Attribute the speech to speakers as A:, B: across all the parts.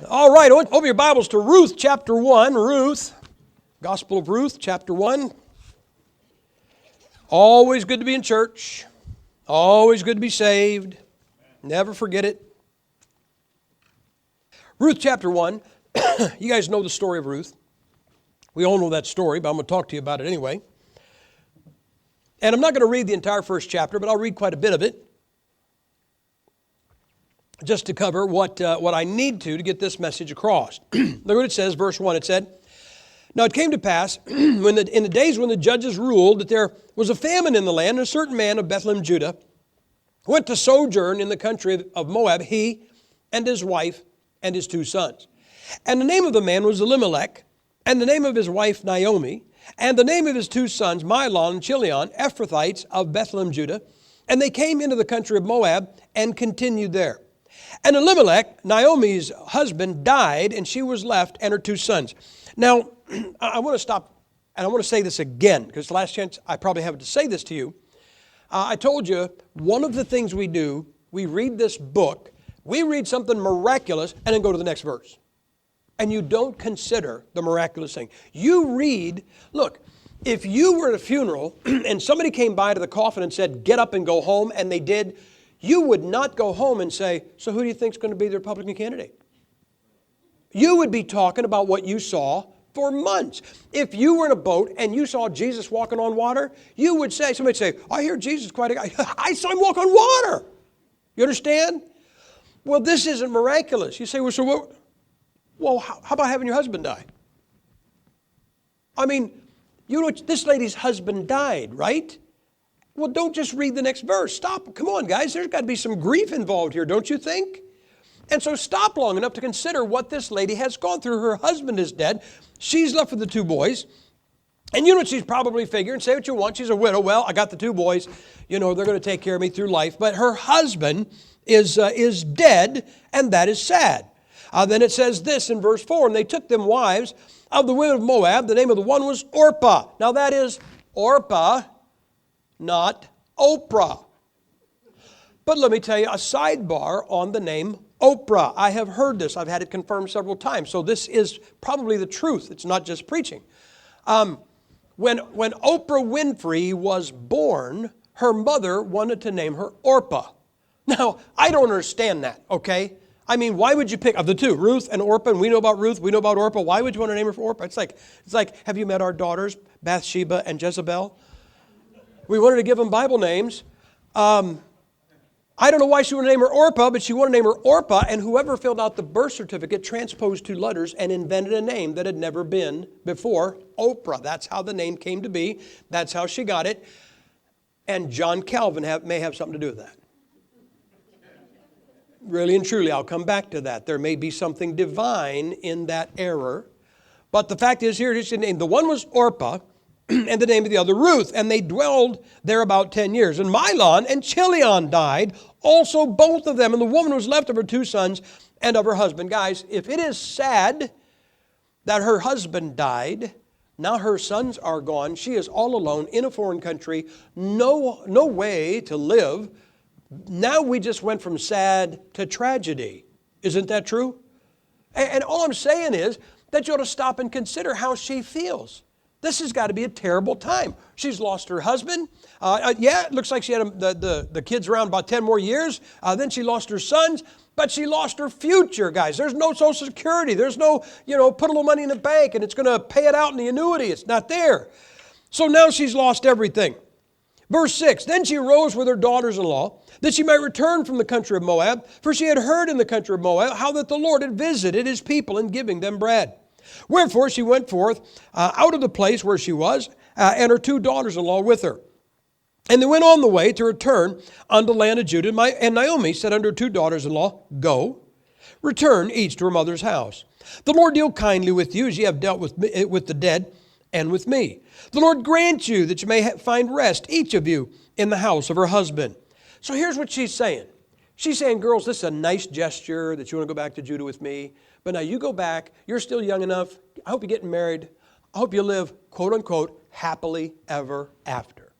A: All right, open your Bibles to Ruth chapter 1. Ruth, Gospel of Ruth chapter 1. Always good to be in church. Always good to be saved. Never forget it. Ruth chapter 1. You guys know the story of Ruth. We all know that story, but I'm going to talk to you about it anyway. And I'm not going to read the entire first chapter, but I'll read quite a bit of it, just to cover what I need to get this message across. Look what it says, verse 1. It said, "Now it came to pass, in the days when the judges ruled, that there was a famine in the land, and a certain man of Bethlehem, Judah, went to sojourn in the country of Moab, he and his wife and his 2 sons. And the name of the man was Elimelech, and the name of his wife Naomi, and the name of his 2 sons, Mahlon and Chilion, Ephrathites of Bethlehem, Judah. And they came into the country of Moab and continued there. And Elimelech, Naomi's husband, died, and she was left and her 2 sons." Now, I want to stop, and I want to say this again, because the last chance I probably have to say this to you. I told you, one of the things we do, we read this book, we read something miraculous, and then go to the next verse. And you don't consider the miraculous thing. You read, look, if you were at a funeral, and somebody came by to the coffin and said, "Get up and go home," and they did, you would not go home and say, "So who do you think is going to be the Republican candidate?" You would be talking about what you saw for months. If you were in a boat and you saw Jesus walking on water, you would say, somebody would say, "I hear Jesus quite a guy. I saw him walk on water." You understand? Well, this isn't miraculous. You say, "Well, so what? Well, how about having your husband die?" I mean, you know, this lady's husband died, right? Well, don't just read the next verse. Stop. Come on, guys. There's got to be some grief involved here, don't you think? And so stop long enough to consider what this lady has gone through. Her husband is dead. She's left with the 2 boys. And you know what she's probably figuring? Say what you want. She's a widow. Well, I got the 2 boys. You know, they're going to take care of me through life. But her husband is dead, and that is sad. Then it says this in verse 4, "And they took them wives of the women of Moab. The name of the one was Orpah." Now that is Orpah, not Oprah. But let me tell you a sidebar on the name Oprah. I have heard this. I've had it confirmed several times. So this is probably the truth. It's not just preaching. When Oprah Winfrey was born, her mother wanted to name her Orpah. Now, I don't understand that, okay? I mean, why would you pick, of the 2, Ruth and Orpah, and we know about Ruth, we know about Orpah, why would you want to name her for Orpah? It's like, have you met our daughters, Bathsheba and Jezebel? We wanted to give them Bible names. I don't know why she wanted to name her Orpah, but she wanted to name her Orpah, and whoever filled out the birth certificate transposed 2 letters and invented a name that had never been before, Oprah. That's how the name came to be. That's how she got it. And John Calvin may have something to do with that. Really and truly, I'll come back to that. There may be something divine in that error. But the fact is, here it is, the one was Orpah, and the name of the other Ruth. And they dwelled there about 10 years. And Mahlon and Chilion died, also both of them. And the woman was left of her 2 sons and of her husband. Guys, if it is sad that her husband died, now her sons are gone, she is all alone in a foreign country, no way to live. Now we just went from sad to tragedy. Isn't that true? And all I'm saying is that you ought to stop and consider how she feels. This has got to be a terrible time. She's lost her husband. It looks like she had the kids around about 10 more years. Then she lost her sons, but she lost her future, guys. There's no Social Security. There's no, put a little money in the bank and it's going to pay it out in the annuity. It's not there. So now she's lost everything. Verse 6, "Then she arose with her daughters-in-law, that she might return from the country of Moab, for she had heard in the country of Moab how that the Lord had visited his people in giving them bread. Wherefore she went forth out of the place where she was, and her 2 daughters-in-law with her. And they went on the way to return unto the land of Judah. And Naomi said unto her 2 daughters-in-law, Go, return each to her mother's house. The Lord deal kindly with you, as ye have dealt with the dead and with me. The Lord grant you that you may find rest, each of you, in the house of her husband." So here's what she's saying. She's saying, girls, this is a nice gesture that you want to go back to Judah with me. But now you go back. You're still young enough. I hope you're getting married. I hope you live, quote unquote, happily ever after.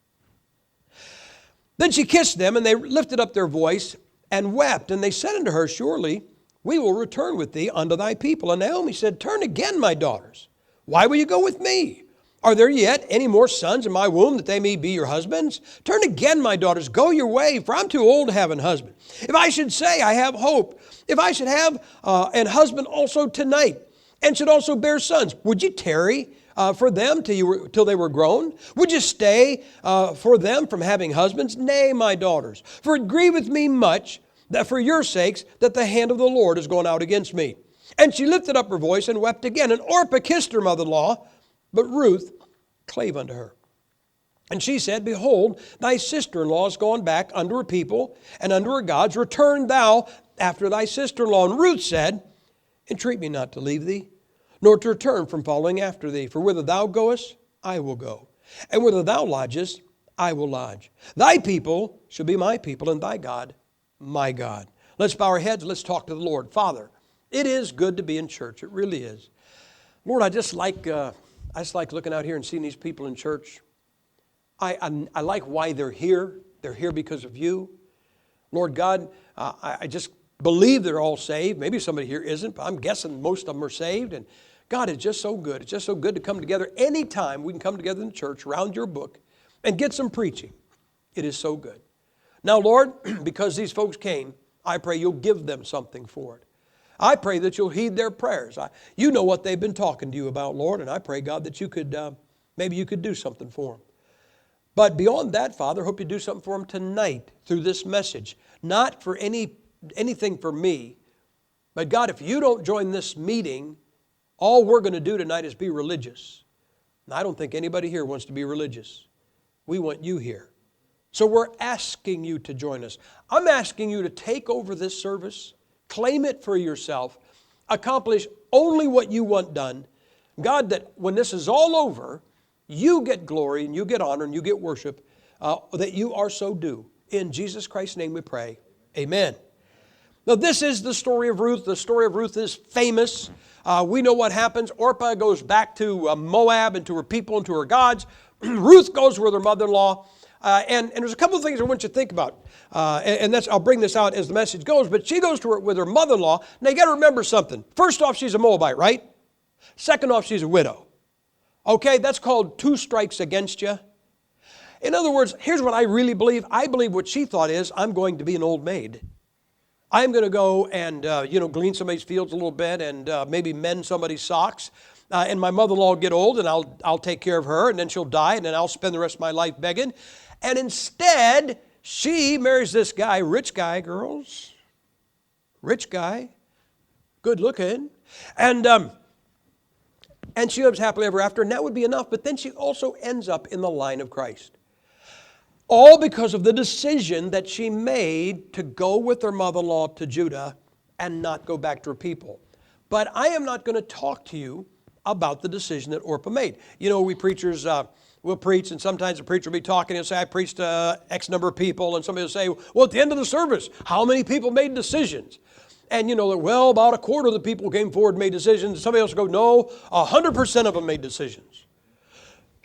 A: Then she kissed them, and they lifted up their voice and wept. And they said unto her, Surely we will return with thee unto thy people. And Naomi said, turn again, my daughters. Why will you go with me? Are there yet any more sons in my womb that they may be your husbands? Turn again, my daughters, go your way, for I'm too old to have an husband. If I should say I have hope, if I should have an husband also tonight, and should also bear sons, would you tarry for them till they were grown? Would you stay for them from having husbands? Nay, my daughters, for it grieveth me much that for your sakes that the hand of the Lord is gone out against me. And she lifted up her voice and wept again. And Orpah kissed her mother-in-law, but Ruth clave unto her. And she said, behold, thy sister-in-law is gone back unto her people and unto her gods. Return thou after thy sister-in-law. And Ruth said, entreat me not to leave thee, nor to return from following after thee. For whither thou goest, I will go. And whither thou lodgest, I will lodge. Thy people shall be my people, and thy God, my God. Let's bow our heads. Let's talk to the Lord. Father, it is good to be in church. It really is. Lord, I just like looking out here and seeing these people in church. I like why they're here. They're here because of you. Lord God, I just believe they're all saved. Maybe somebody here isn't, but I'm guessing most of them are saved. And God, it's just so good. It's just so good to come together. Anytime we can come together in the church around your book and get some preaching. It is so good. Now, Lord, because these folks came, I pray you'll give them something for it. I pray that you'll heed their prayers. You know what they've been talking to you about, Lord, and I pray, God, that you could, maybe you could do something for them. But beyond that, Father, I hope you do something for them tonight through this message. Not for anything for me, but God, if you don't join this meeting, all we're going to do tonight is be religious. And I don't think anybody here wants to be religious. We want you here. So we're asking you to join us. I'm asking you to take over this service, claim it for yourself, accomplish only what you want done. God, that when this is all over, you get glory and you get honor and you get worship that you are so due. In Jesus Christ's name we pray. Amen. Now this is the story of Ruth. The story of Ruth is famous. We know what happens. Orpah goes back to Moab and to her people and to her gods. Ruth goes with her mother-in-law. And there's a couple of things I want you to think about. And I'll bring this out as the message goes. But she goes to her with her mother-in-law. Now you got to remember something. First off, she's a Moabite, right? Second off, she's a widow. Okay, that's called two strikes against you. In other words, here's what I really believe. I believe what she thought is, I'm going to be an old maid. I'm going to go and, glean somebody's fields a little bit and maybe mend somebody's socks. And my mother-in-law will get old and I'll take care of her and then she'll die and then I'll spend the rest of my life begging. And instead, she marries this guy, rich guy, girls. Rich guy, good looking. And she lives happily ever after, and that would be enough. But then she also ends up in the line of Christ. All because of the decision that she made to go with her mother-in-law to Judah and not go back to her people. But I am not going to talk to you about the decision that Orpah made. You know, we preachers will preach, and sometimes the preacher will be talking and say, I preached to X number of people, and somebody will say, well, at the end of the service, how many people made decisions? And you know, well, about a quarter of the people came forward and made decisions. Somebody else will go, no, 100% of them made decisions.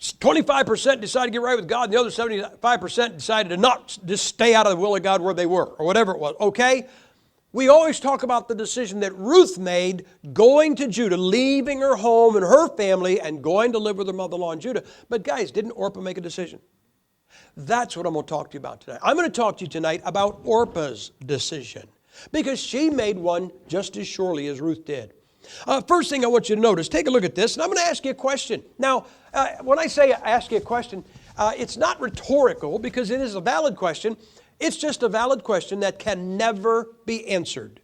A: 25% decided to get right with God, and the other 75% decided to not just stay out of the will of God where they were, or whatever it was, okay? We always talk about the decision that Ruth made going to Judah, leaving her home and her family and going to live with her mother-in-law in Judah. But guys, didn't Orpah make a decision? That's what I'm going to talk to you about tonight. I'm going to talk to you tonight about Orpah's decision because she made one just as surely as Ruth did. First thing I want you to notice, take a look at this, and I'm going to ask you a question. Now, when I say ask you a question, it's not rhetorical because it is a valid question. It's just a valid question that can never be answered.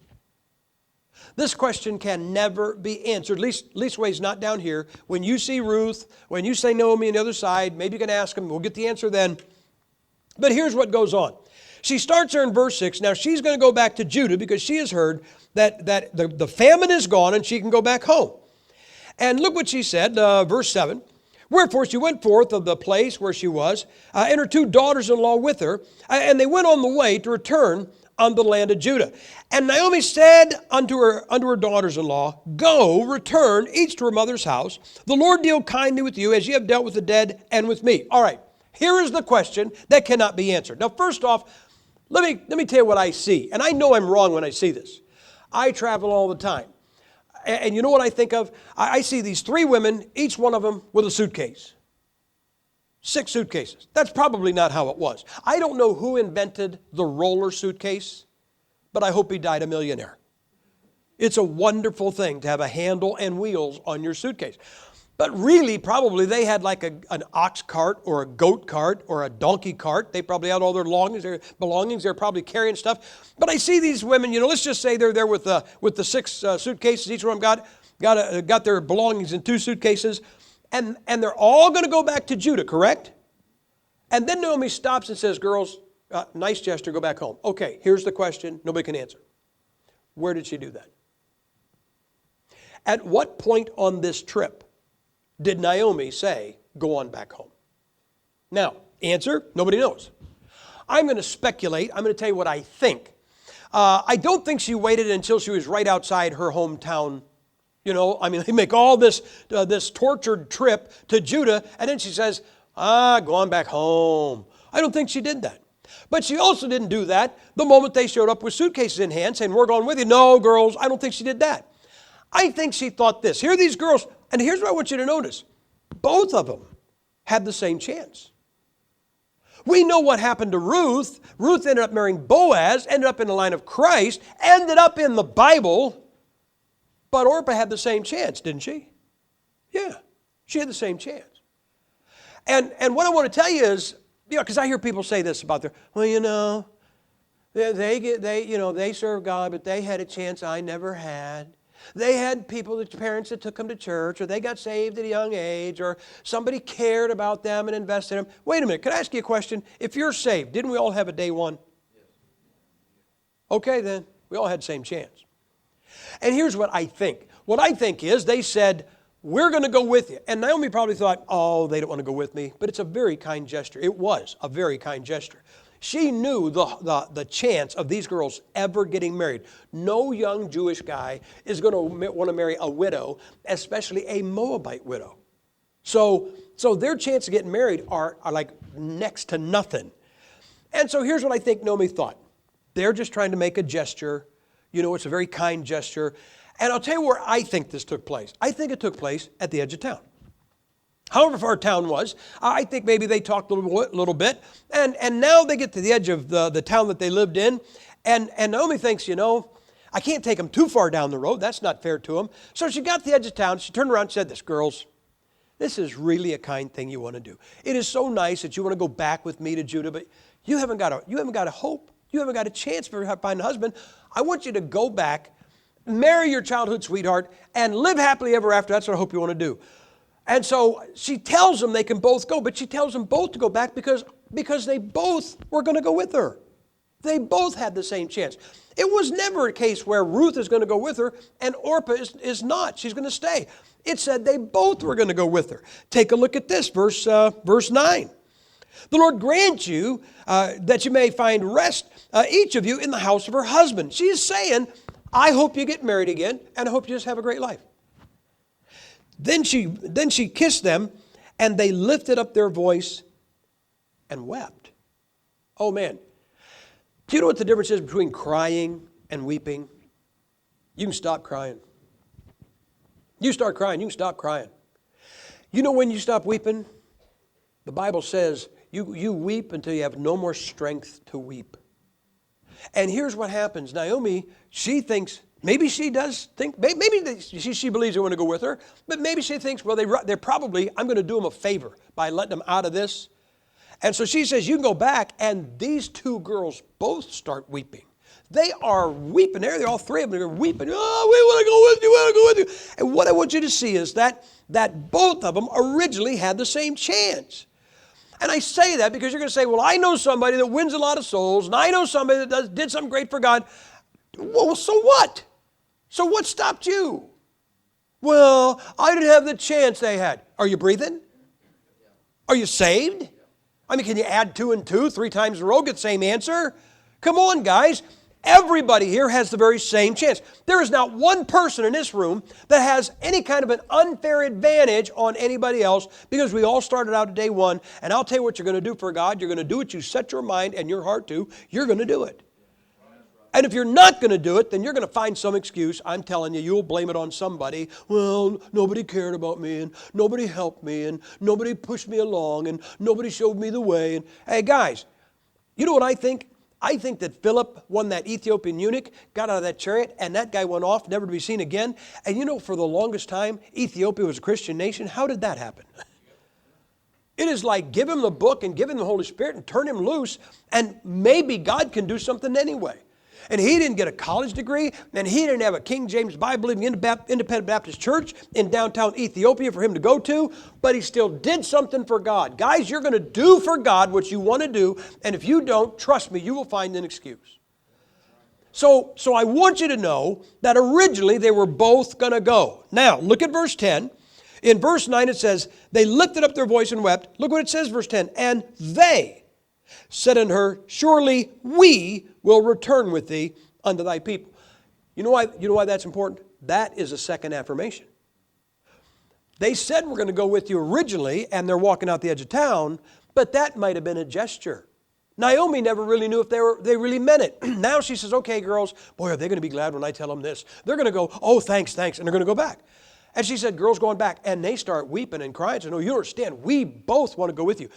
A: This question can never be answered, at least ways not down here. When you see Ruth, when you say Naomi on the other side, maybe you can ask them. We'll get the answer then. But here's what goes on. She starts there in verse 6. Now she's going to go back to Judah because she has heard that the famine is gone and she can go back home. And look what she said, verse 7. Wherefore she went forth of the place where she was, and her two daughters-in-law with her, and they went on the way to return unto the land of Judah. And Naomi said unto her daughters-in-law, Go, return, each to her mother's house. The Lord deal kindly with you as ye have dealt with the dead and with me. All right, here is the question that cannot be answered. Now, first off, let me tell you what I see. And I know I'm wrong when I see this. I travel all the time. And you know what I think of? I see these 3 women, each one of them with a suitcase. 6 suitcases. That's probably not how it was. I don't know who invented the roller suitcase, but I hope he died a millionaire. It's a wonderful thing to have a handle and wheels on your suitcase. But really, probably they had like an ox cart or a goat cart or a donkey cart. They probably had all their belongings. They're probably carrying stuff. But I see these women, let's just say they're there with the 6 suitcases. Each one of them got their belongings in 2 suitcases. And they're all going to go back to Judah, correct? And then Naomi stops and says, girls, nice gesture, go back home. Okay, here's the question. Nobody can answer. Where did she do that? At what point on this trip did Naomi say, go on back home? Now, answer, nobody knows. I'm going to speculate. I'm going to tell you what I think. I don't think she waited until she was right outside her hometown. They make all this tortured trip to Judah, and then she says, go on back home. I don't think she did that. But she also didn't do that the moment they showed up with suitcases in hand saying, we're going with you. No, girls, I don't think she did that. I think she thought this. Here are these girls, and here's what I want you to notice. Both of them had the same chance. We know what happened to Ruth. Ruth ended up marrying Boaz, ended up in the line of Christ, ended up in the Bible. But Orpah had the same chance, didn't she? Yeah, she had the same chance. And what I want to tell you is, because I hear people say this about they serve God, but they had a chance I never had. They had parents that took them to church, or they got saved at a young age, or somebody cared about them and invested in them. Wait a minute, can I ask you a question? If you're saved, didn't we all have a day one? Okay, then, we all had the same chance. And here's what I think. What I think is they said, we're going to go with you. And Naomi probably thought, they don't want to go with me. But it's a very kind gesture. It was a very kind gesture. She knew the chance of these girls ever getting married. No young Jewish guy is going to want to marry a widow, especially a Moabite widow. So their chance of getting married are like next to nothing. And so here's what I think Naomi thought. They're just trying to make a gesture. It's a very kind gesture. And I'll tell you where I think this took place. I think it took place at the edge of town. However far town was, I think maybe they talked a little bit. And now they get to the edge of the town that they lived in. And Naomi thinks, I can't take them too far down the road. That's not fair to them. So she got to the edge of town. She turned around and said this, girls, this is really a kind thing you want to do. It is so nice that you want to go back with me to Judah, but you haven't got a hope. You haven't got a chance for finding a husband. I want you to go back, marry your childhood sweetheart, and live happily ever after. That's what I hope you want to do. And so she tells them they can both go, but she tells them both to go back because they both were going to go with her. They both had the same chance. It was never a case where Ruth is going to go with her and Orpah is not. She's going to stay. It said they both were going to go with her. Take a look at this, verse 9. The Lord grant you that you may find rest, each of you, in the house of her husband. She is saying, I hope you get married again, and I hope you just have a great life. Then she kissed them, and they lifted up their voice and wept. Oh, man. Do you know what the difference is between crying and weeping? You can stop crying. You start crying, you can stop crying. You know when you stop weeping? The Bible says you weep until you have no more strength to weep. And here's what happens. Naomi, she thinks, maybe she does think, maybe she believes they want to go with her, but maybe she thinks, well, they're probably, I'm going to do them a favor by letting them out of this. And so she says, you can go back, and these two girls both start weeping. They are weeping there. They're all three of them are weeping. Oh, we want to go with you, we want to go with you. And what I want you to see is that both of them originally had the same chance. And I say that because you're going to say, well, I know somebody that wins a lot of souls, and I know somebody that did something great for God. Well, so what? So what stopped you? Well, I didn't have the chance they had. Are you breathing? Are you saved? I mean, can you add 2 and 2 3 times in a row, get the same answer? Come on, guys. Everybody here has the very same chance. There is not one person in this room that has any kind of an unfair advantage on anybody else because we all started out at day one. And I'll tell you what you're going to do for God. You're going to do what you set your mind and your heart to. You're going to do it. And if you're not going to do it, then you're going to find some excuse. I'm telling you, you'll blame it on somebody. Well, nobody cared about me, and nobody helped me, and nobody pushed me along, and nobody showed me the way. And hey, guys, you know what I think? I think that Philip won that Ethiopian eunuch, got out of that chariot, and that guy went off, never to be seen again. And you know, for the longest time, Ethiopia was a Christian nation. How did that happen? It is like give him the book and give him the Holy Spirit and turn him loose, and maybe God can do something anyway. And he didn't get a college degree, and he didn't have a King James Bible-believing independent Baptist church in downtown Ethiopia for him to go to, but he still did something for God. Guys, you're going to do for God what you want to do, and if you don't, trust me, you will find an excuse. So I want you to know that originally they were both going to go. Now, look at verse 10. In verse 9 it says, they lifted up their voice and wept. Look what it says, verse 10. And they said unto her, surely we will return with thee unto thy people. You know why that's important? That is a second affirmation. They said we're going to go with you originally, and they're walking out the edge of town, but that might have been a gesture. Naomi never really knew if they really meant it. Now she says, okay, girls, boy, are they going to be glad when I tell them this. They're going to go, oh, thanks, and they're going to go back. And she said, girls going back. And they start weeping and crying. So, no, you don't understand. We both want to go with you.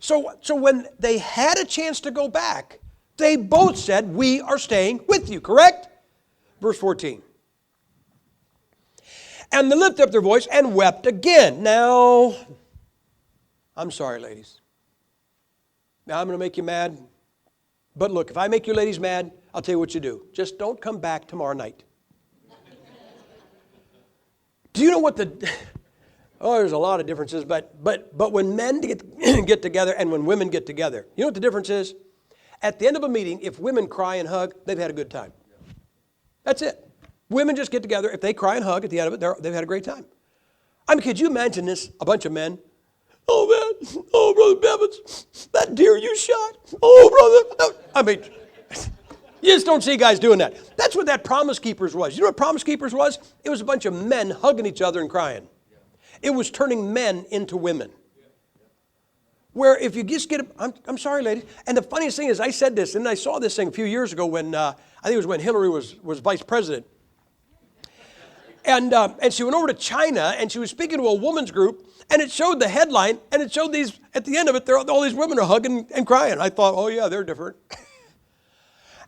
A: So when they had a chance to go back, they both said, we are staying with you, correct? Verse 14. And they lifted up their voice and wept again. Now, I'm sorry, ladies. Now I'm going to make you mad. But look, if I make you ladies mad, I'll tell you what you do. Just don't come back tomorrow night. Do you know what there's a lot of differences, but when men get together and when women get together, you know what the difference is? At the end of a meeting, if women cry and hug, they've had a good time. That's it. Women just get together. If they cry and hug at the end of it, they've had a great time. I mean, could you imagine this? A bunch of men. Oh, man. Oh, Brother Bevins, that deer you shot. Oh, brother. I mean, you just don't see guys doing that. That's what that Promise Keepers was. You know what Promise Keepers was? It was a bunch of men hugging each other and crying. It was turning men into women. Where if you just get, I'm sorry, ladies. And the funniest thing is I said this, and I saw this thing a few years ago when, I think it was when Hillary was vice president. And she went over to China, and she was speaking to a woman's group, and it showed the headline, and it showed these, at the end of it, all these women are hugging and crying. I thought, oh yeah, they're different.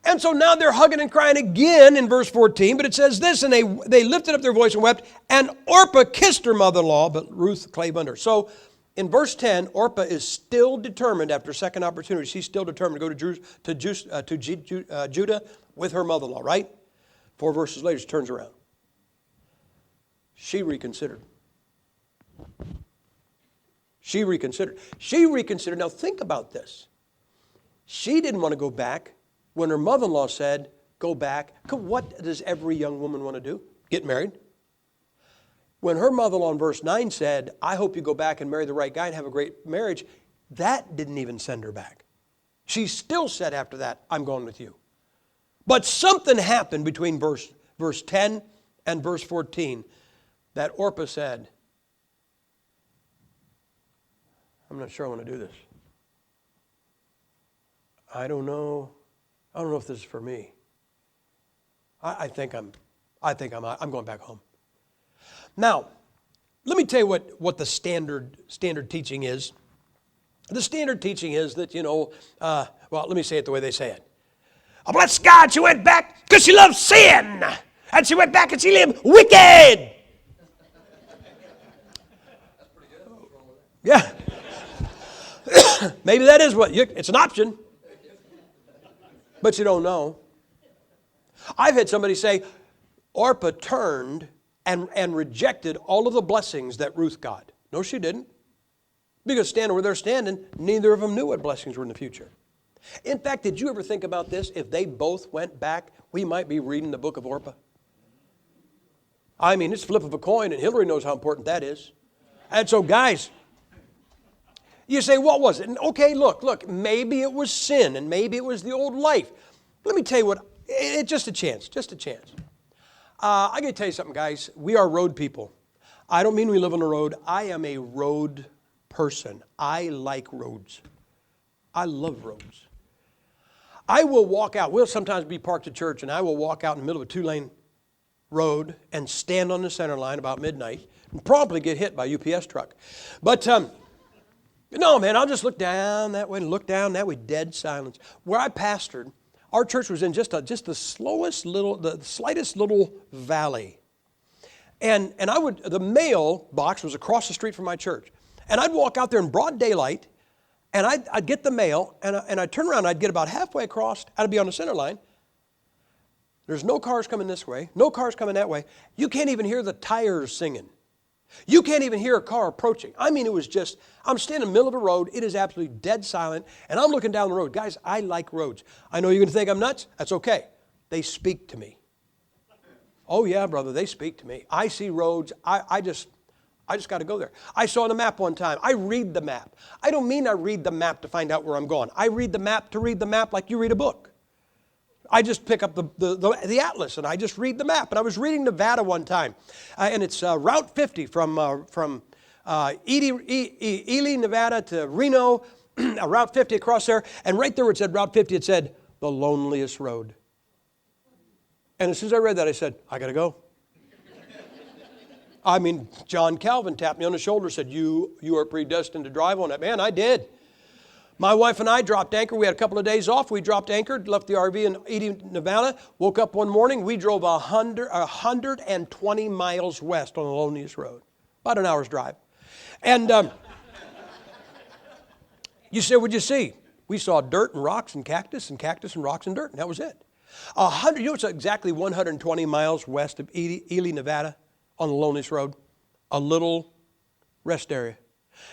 A: And so now they're hugging and crying again in verse 14, but it says this, and they lifted up their voice and wept, and Orpah kissed her mother-in-law, but Ruth clave unto her. So in verse 10, Orpah is still determined after second opportunity. She's still determined to go to Judah with her mother-in-law, right? 4 verses later, she turns around. She reconsidered. She reconsidered. Now think about this. She didn't want to go back when her mother-in-law said, go back. What does every young woman want to do? Get married. When her mother-in-law in verse 9 said, I hope you go back and marry the right guy and have a great marriage, that didn't even send her back. She still said after that, I'm going with you. But something happened between verse 10 and verse 14 that Orpah said, I'm not sure I want to do this. I don't know if this is for me. I think I'm going back home. Now, let me tell you what the standard teaching is. The standard teaching is that, let me say it the way they say it. Oh, bless God, she went back because she loved sin. And she went back and she lived wicked. Yeah. Maybe that is it's an option. But you don't know. I've had somebody say, Orpah turned and rejected all of the blessings that Ruth got. No, she didn't. Because standing where they're standing, neither of them knew what blessings were in the future. In fact, did you ever think about this? If they both went back, we might be reading the book of Orpah. I mean, it's a flip of a coin, and Hillary knows how important that is. And so, guys, you say, what was it? And okay, look, maybe it was sin, and maybe it was the old life. Let me tell you what, it's just a chance. I got to tell you something, guys. We are road people. I don't mean we live on the road. I am a road person. I like roads. I love roads. I will walk out. We'll sometimes be parked at church, and I will walk out in the middle of a 2-lane road and stand on the center line about midnight and probably get hit by a UPS truck. But no, man, I'll just look down that way and look down that way, dead silence. Where I pastored, our church was in just the slightest little valley. And the mail box was across the street from my church. And I'd walk out there in broad daylight, and I'd get the mail, and I'd turn around, and I'd get about halfway across, I'd be on the center line. There's no cars coming this way, no cars coming that way. You can't even hear the tires singing. You can't even hear a car approaching. I mean, it was just, I'm standing in the middle of a road, it is absolutely dead silent, and I'm looking down the road. Guys, I like roads. I know you're going to think I'm nuts. That's okay. They speak to me. Oh yeah, brother, they speak to me. I see roads, I just got to go there. I saw the map one time. I read the map. I don't mean I read the map to find out where I'm going. I read the map to read the map like you read a book. I just pick up the atlas and I just read the map. And I was reading Nevada one time, and it's Route 50 from Ely, Nevada to Reno, Route 50 across there. And right there where it said Route 50, it said the loneliest road. And as soon as I read that, I said, I got to go. I mean, John Calvin tapped me on the shoulder and said, you are predestined to drive on that. Man, I did. My wife and I dropped anchor. We had a couple of days off. We dropped anchor, left the RV in Ely, Nevada, woke up one morning. We drove 120 miles west on the loneliest road, about an hour's drive. And you say, what'd you see? We saw dirt and rocks and cactus and rocks and dirt, and that was it. You know, it's exactly 120 miles west of Ely, Nevada, on the loneliest road, a little rest area.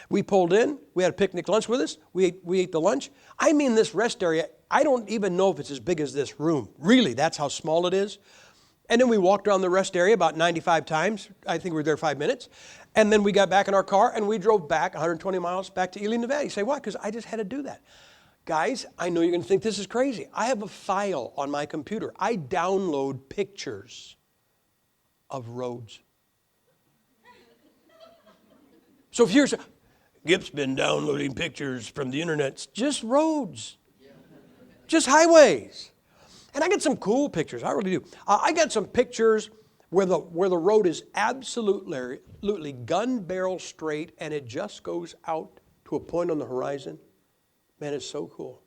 A: We pulled in. We had a picnic lunch with us. We ate the lunch. I mean, this rest area, I don't even know if it's as big as this room. Really, that's how small it is. And then we walked around the rest area about 95 times. I think we were there 5 minutes. And then we got back in our car and we drove back 120 miles back to Ely, Nevada. You say, why? Because I just had to do that. Guys, I know you're going to think this is crazy. I have a file on my computer. I download pictures of roads. So if here's, Gipp's been downloading pictures from the internet, it's just roads, just highways. And I get some cool pictures, I really do. I got some pictures where the road is absolutely gun barrel straight and it just goes out to a point on the horizon. Man, it's so cool.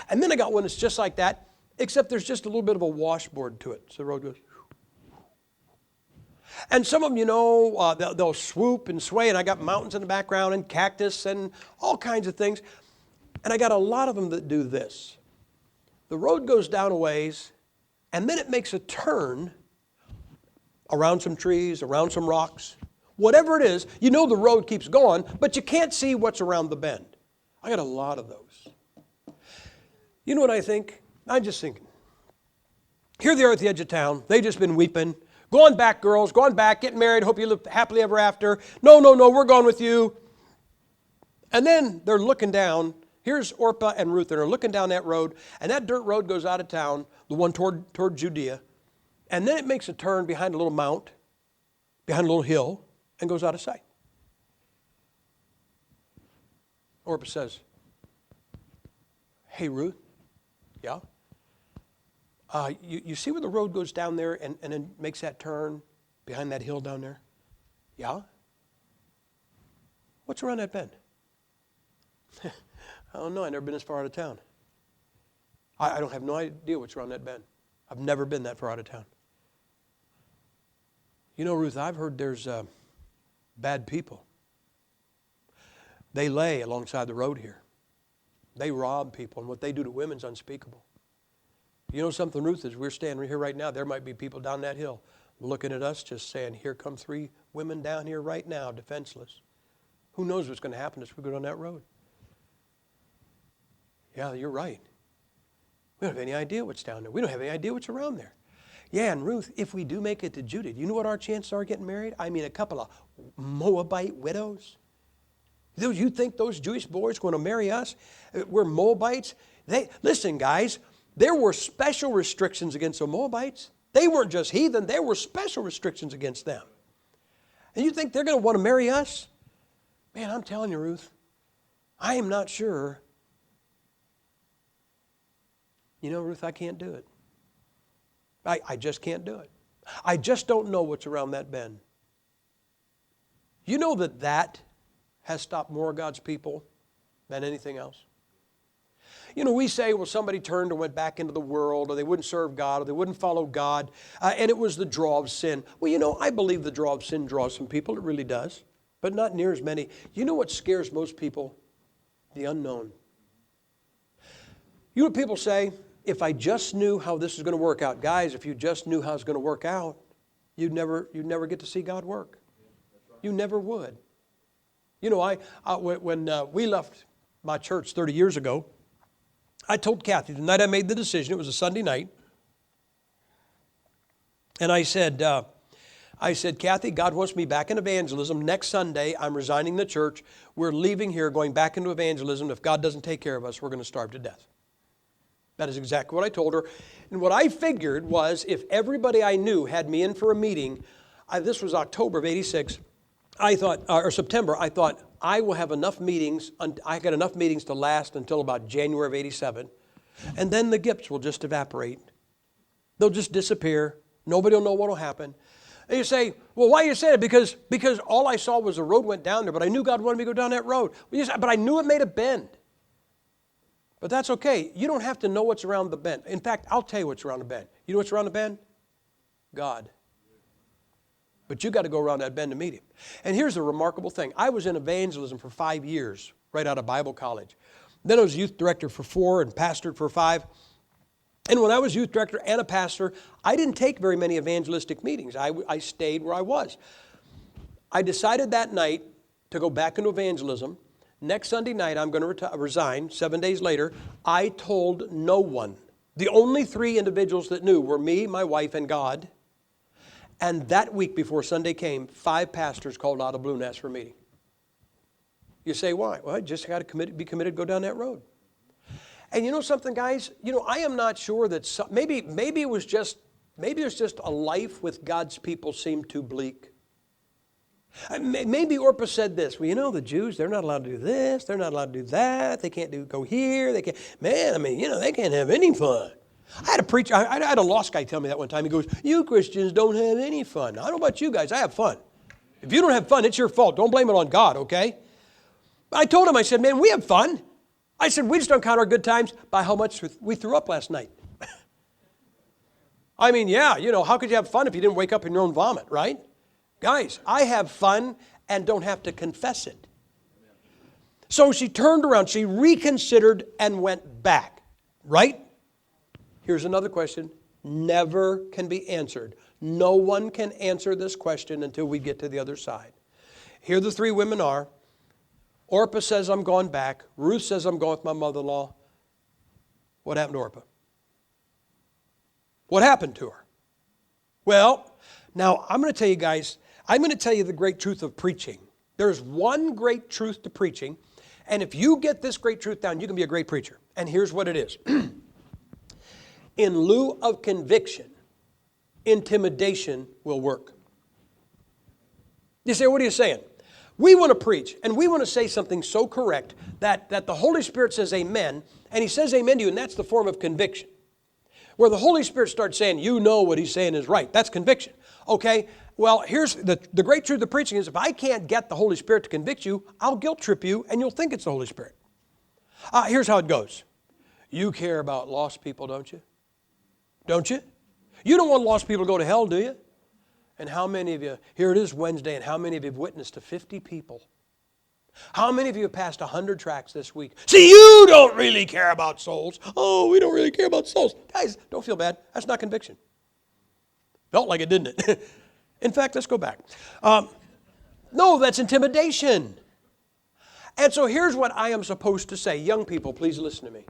A: And then I got one that's just like that, except there's just a little bit of a washboard to it. So the road goes. And some of them, you know, they'll swoop and sway, and I got mountains in the background and cactus and all kinds of things. And I got a lot of them that do this. The road goes down a ways, and then it makes a turn around some trees, around some rocks. Whatever it is, you know the road keeps going, but you can't see what's around the bend. I got a lot of those. You know what I think? I'm just thinking. Here they are at the edge of town. They've just been weeping. Go on back, girls. Go on back. Get married. Hope you live happily ever after. No, we're going with you. And then they're looking down. Here's Orpah and Ruth. They're looking down that road. And that dirt road goes out of town, the one toward Judea. And then it makes a turn behind a little mount, behind a little hill, and goes out of sight. Orpah says, hey, Ruth. Yeah? You see where the road goes down there and then makes that turn behind that hill down there? Yeah? What's around that bend? I don't know. I've never been as far out of town. I don't have no idea what's around that bend. I've never been that far out of town. You know, Ruth, I've heard there's bad people. They lay alongside the road here. They rob people, and what they do to women's unspeakable. You know something, Ruth, as we're standing here right now, there might be people down that hill looking at us just saying, here come 3 women down here right now, defenseless. Who knows what's going to happen as we go down that road? Yeah, you're right. We don't have any idea what's down there. We don't have any idea what's around there. Yeah, and Ruth, if we do make it to Judah, do you know what our chances are getting married? I mean, a couple of Moabite widows. You think those Jewish boys are going to marry us? We're Moabites? Listen, guys, there were special restrictions against the Moabites. They weren't just heathen. There were special restrictions against them. And you think they're going to want to marry us? Man, I'm telling you, Ruth, I am not sure. You know, Ruth, I can't do it. I just can't do it. I just don't know what's around that bend. You know that has stopped more of God's people than anything else? You know, we say, well, somebody turned and went back into the world, or they wouldn't serve God, or they wouldn't follow God, and it was the draw of sin. Well, you know, I believe the draw of sin draws some people. It really does, but not near as many. You know what scares most people? The unknown. You know what people say? If I just knew how this is going to work out. Guys, if you just knew how it's going to work out, you'd never get to see God work. You never would. You know, when we left my church 30 years ago, I told Kathy the night I made the decision, it was a Sunday night, and I said, Kathy, God wants me back in evangelism. Next Sunday, I'm resigning the church. We're leaving here, going back into evangelism. If God doesn't take care of us, we're going to starve to death. That is exactly what I told her. And what I figured was if everybody I knew had me in for a meeting, this was October of 86, I thought, or September, I thought, I will have enough meetings, I got enough meetings to last until about January of 87, and then the Gipps will just evaporate. They'll just disappear. Nobody will know what will happen. And you say, well, why you say it? Because all I saw was the road went down there, but I knew God wanted me to go down that road. But I knew it made a bend. But that's okay. You don't have to know what's around the bend. In fact, I'll tell you what's around the bend. You know what's around the bend? God. But you got to go around that bend to meet Him. And here's the remarkable thing. I was in evangelism for 5 years, right out of Bible college. Then I was youth director for 4 and pastored for 5. And when I was youth director and a pastor, I didn't take very many evangelistic meetings. I stayed where I was. I decided that night to go back into evangelism. Next Sunday night, I'm going to resign. 7 days later, I told no one. The only 3 individuals that knew were me, my wife, and God. And that week before Sunday came, 5 pastors called out of Blue Nest for a meeting. You say, why? Well, I just got to be committed to go down that road. And you know something, guys? You know, I am not sure that maybe it was just a life with God's people seemed too bleak. Maybe Orpah said this. Well, you know, the Jews, they're not allowed to do this. They're not allowed to do that. They can't go here. They can't. Man, I mean, you know, they can't have any fun. I had a preacher, I had a lost guy tell me that one time. He goes, you Christians don't have any fun. I don't know about you guys. I have fun. If you don't have fun, it's your fault. Don't blame it on God, okay? I told him, I said, man, we have fun. I said, we just don't count our good times by how much we threw up last night. I mean, yeah, you know, how could you have fun if you didn't wake up in your own vomit, right? Guys, I have fun and don't have to confess it. So she turned around, she reconsidered and went back, right? Here's another question, never can be answered. No one can answer this question until we get to the other side. Here the 3 women are. Orpah says, I'm going back. Ruth says, I'm going with my mother-in-law. What happened to Orpah? What happened to her? Well, now I'm going to tell you guys, I'm going to tell you the great truth of preaching. There's one great truth to preaching, and if you get this great truth down, you can be a great preacher. And here's what it is. In lieu of conviction, intimidation will work. You say, what are you saying? We want to preach, and we want to say something so correct that the Holy Spirit says amen, and He says amen to you, and that's the form of conviction. Where the Holy Spirit starts saying, you know what He's saying is right. That's conviction. Okay, well, here's the great truth of preaching is if I can't get the Holy Spirit to convict you, I'll guilt trip you, and you'll think it's the Holy Spirit. Here's how it goes. You care about lost people, don't you? Don't you? You don't want lost people to go to hell, do you? And how many of you, here it is Wednesday, and how many of you have witnessed to 50 people? How many of you have passed 100 tracts this week? See, you don't really care about souls. Oh, we don't really care about souls. Guys, don't feel bad. That's not conviction. Felt like it, didn't it? In fact, let's go back. No, that's intimidation. And so here's what I am supposed to say. Young people, please listen to me.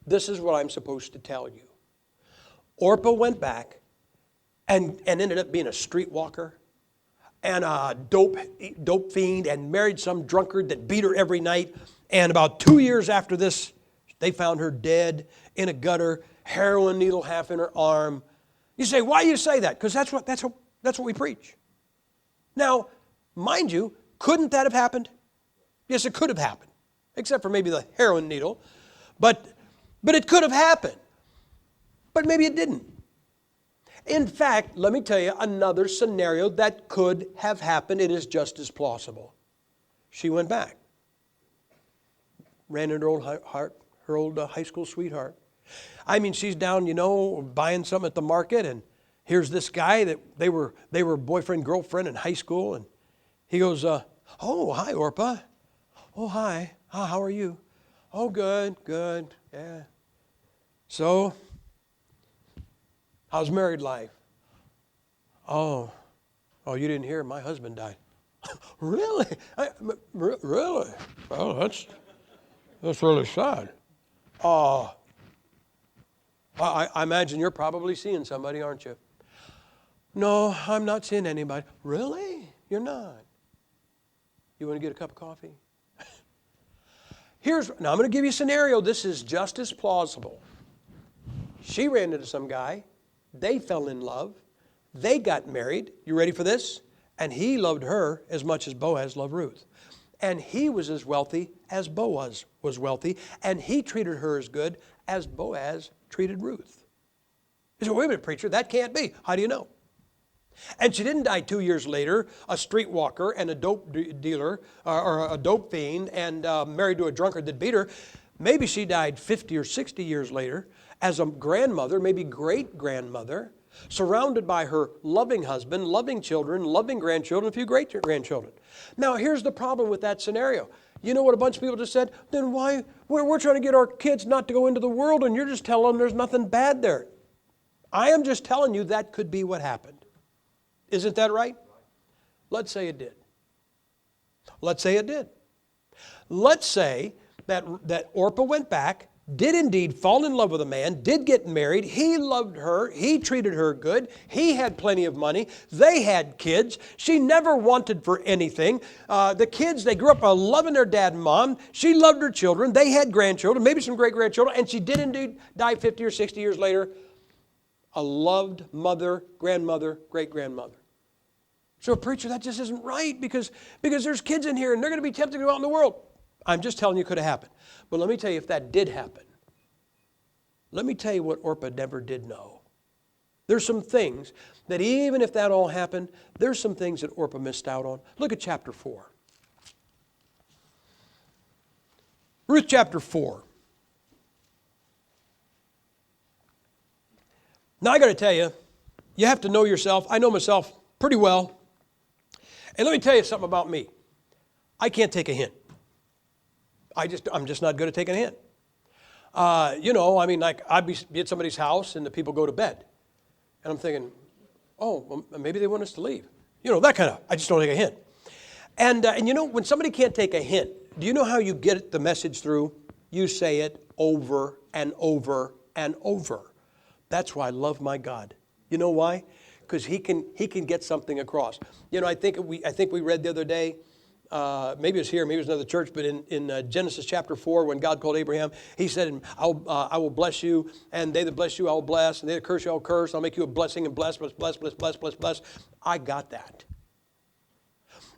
A: This is what I'm supposed to tell you. Orpah went back and ended up being a streetwalker and a dope fiend and married some drunkard that beat her every night. And about 2 years after this, they found her dead in a gutter, heroin needle half in her arm. You say, why do you say that? Because that's what we preach. Now, mind you, couldn't that have happened? Yes, it could have happened, except for maybe the heroin needle. But But it could have happened. But maybe it didn't. In fact, let me tell you another scenario that could have happened. It is just as plausible. She went back. Ran into her old high school sweetheart. I mean, she's down, buying something at the market, and here's this guy that they were boyfriend, girlfriend in high school, and he goes, oh, hi, Orpah. Oh, hi. How are you? Oh, good, yeah. So, how's married life? Oh, you didn't hear? My husband died. Really? Really? Oh, that's really sad. I imagine you're probably seeing somebody, aren't you? No, I'm not seeing anybody. Really? You're not? You want to get a cup of coffee? Now I'm going to give you a scenario. This is just as plausible. She ran into some guy. They fell in love. They got married. You ready for this? And he loved her as much as Boaz loved Ruth. And he was as wealthy as Boaz was wealthy. And he treated her as good as Boaz treated Ruth. You say, wait a minute, preacher, that can't be. How do you know? And she didn't die 2 years later, a streetwalker and a dope dealer, or a dope fiend, and married to a drunkard that beat her. Maybe she died 50 or 60 years later as a grandmother, maybe great-grandmother, surrounded by her loving husband, loving children, loving grandchildren, a few great-grandchildren. Now, here's the problem with that scenario. You know what a bunch of people just said? Then why? We're trying to get our kids not to go into the world, and you're just telling them there's nothing bad there. I am just telling you that could be what happened. Isn't that right? Let's say it did. Let's say it did. Let's say that Orpah went back, did indeed fall in love with a man, did get married, he loved her, he treated her good, he had plenty of money, they had kids, she never wanted for anything. The kids, they grew up loving their dad and mom, she loved her children, they had grandchildren, maybe some great-grandchildren, and she did indeed die 50 or 60 years later, a loved mother, grandmother, great-grandmother. So, preacher, that just isn't right because there's kids in here and they're going to be tempted to go out in the world. I'm just telling you it could have happened. But let me tell you, if that did happen, let me tell you what Orpah never did know. There's some things that even if that all happened, there's some things that Orpah missed out on. Look at chapter 4. Ruth chapter 4. Now, I got to tell you, you have to know yourself. I know myself pretty well. And let me tell you something about me. I can't take a hint. I'm just not good at taking a hint. Like I'd be at somebody's house and the people go to bed. And I'm thinking, oh, well, maybe they want us to leave. That kind of, I just don't take a hint. And when somebody can't take a hint, do you know how you get the message through? You say it over and over and over. That's why I love my God. You know why? Because he can get something across. I think we read the other day, maybe it was here, maybe it was another church, but in Genesis chapter 4, when God called Abraham, he said, I will bless you, and they that bless you I will bless, and they that curse you I will curse. I'll make you a blessing and bless. I got that.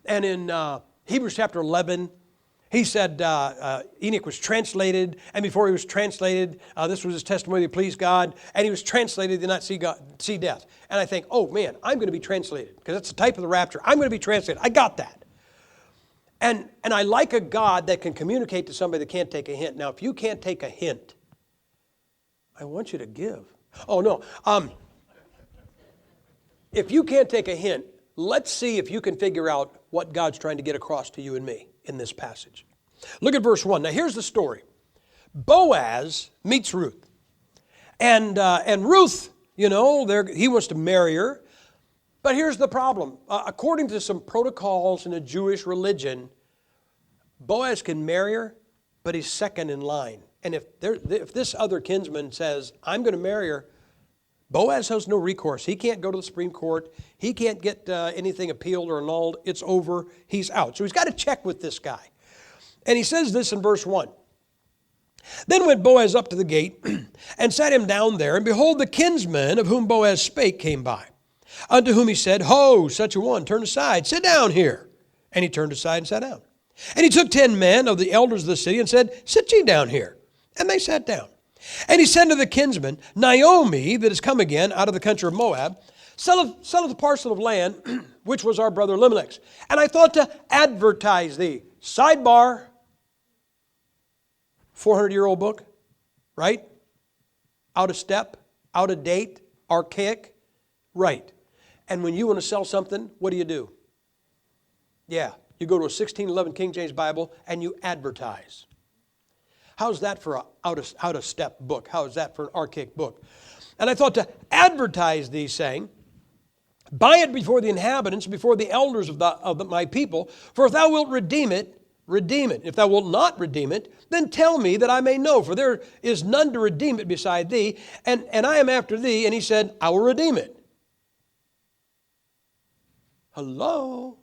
A: And in Hebrews chapter 11, he said Enoch was translated, and before he was translated, this was his testimony to please God, and he was translated, did not see death. And I think, oh man, I'm going to be translated, because that's the type of the rapture. I'm going to be translated. I got that. And I like a God that can communicate to somebody that can't take a hint. Now, if you can't take a hint, I want you to give. Oh, no. If you can't take a hint, let's see if you can figure out what God's trying to get across to you and me in this passage. Look at verse 1. Now, here's the story. Boaz meets Ruth. And Ruth, he wants to marry her. But here's the problem. According to some protocols in the Jewish Boaz can marry her, but he's second in line. And if this other kinsman says, I'm going to marry her, Boaz has no recourse. He can't go to the Supreme Court. He can't get anything appealed or annulled. It's over. He's out. So he's got to check with this guy. And he says this in verse 1. Then went Boaz up to the gate and sat him down there. And behold, the kinsman of whom Boaz spake came by. Unto whom he said, Ho, such a one, turn aside, sit down here. And he turned aside and sat down. And he took 10 men of the elders of the city and said, Sit ye down here. And they sat down. And he said to the kinsman, Naomi, that is come again out of the country of Moab, selleth a parcel of land, which was our brother Elimelech's. And I thought to advertise thee. Sidebar, 400-year-old book, right? Out of step, out of date, archaic, right. And when you want to sell something, what do? Yeah, you go to a 1611 King James Bible and you advertise. How's that for an out-of-step book? How is that for an archaic book? And I thought to advertise thee, saying, buy it before the inhabitants, before the elders of my people, for if thou wilt redeem it, redeem it. If thou wilt not redeem it, then tell me that I may know, for there is none to redeem it beside thee, and I am after thee. And he said, I will redeem it. Hello?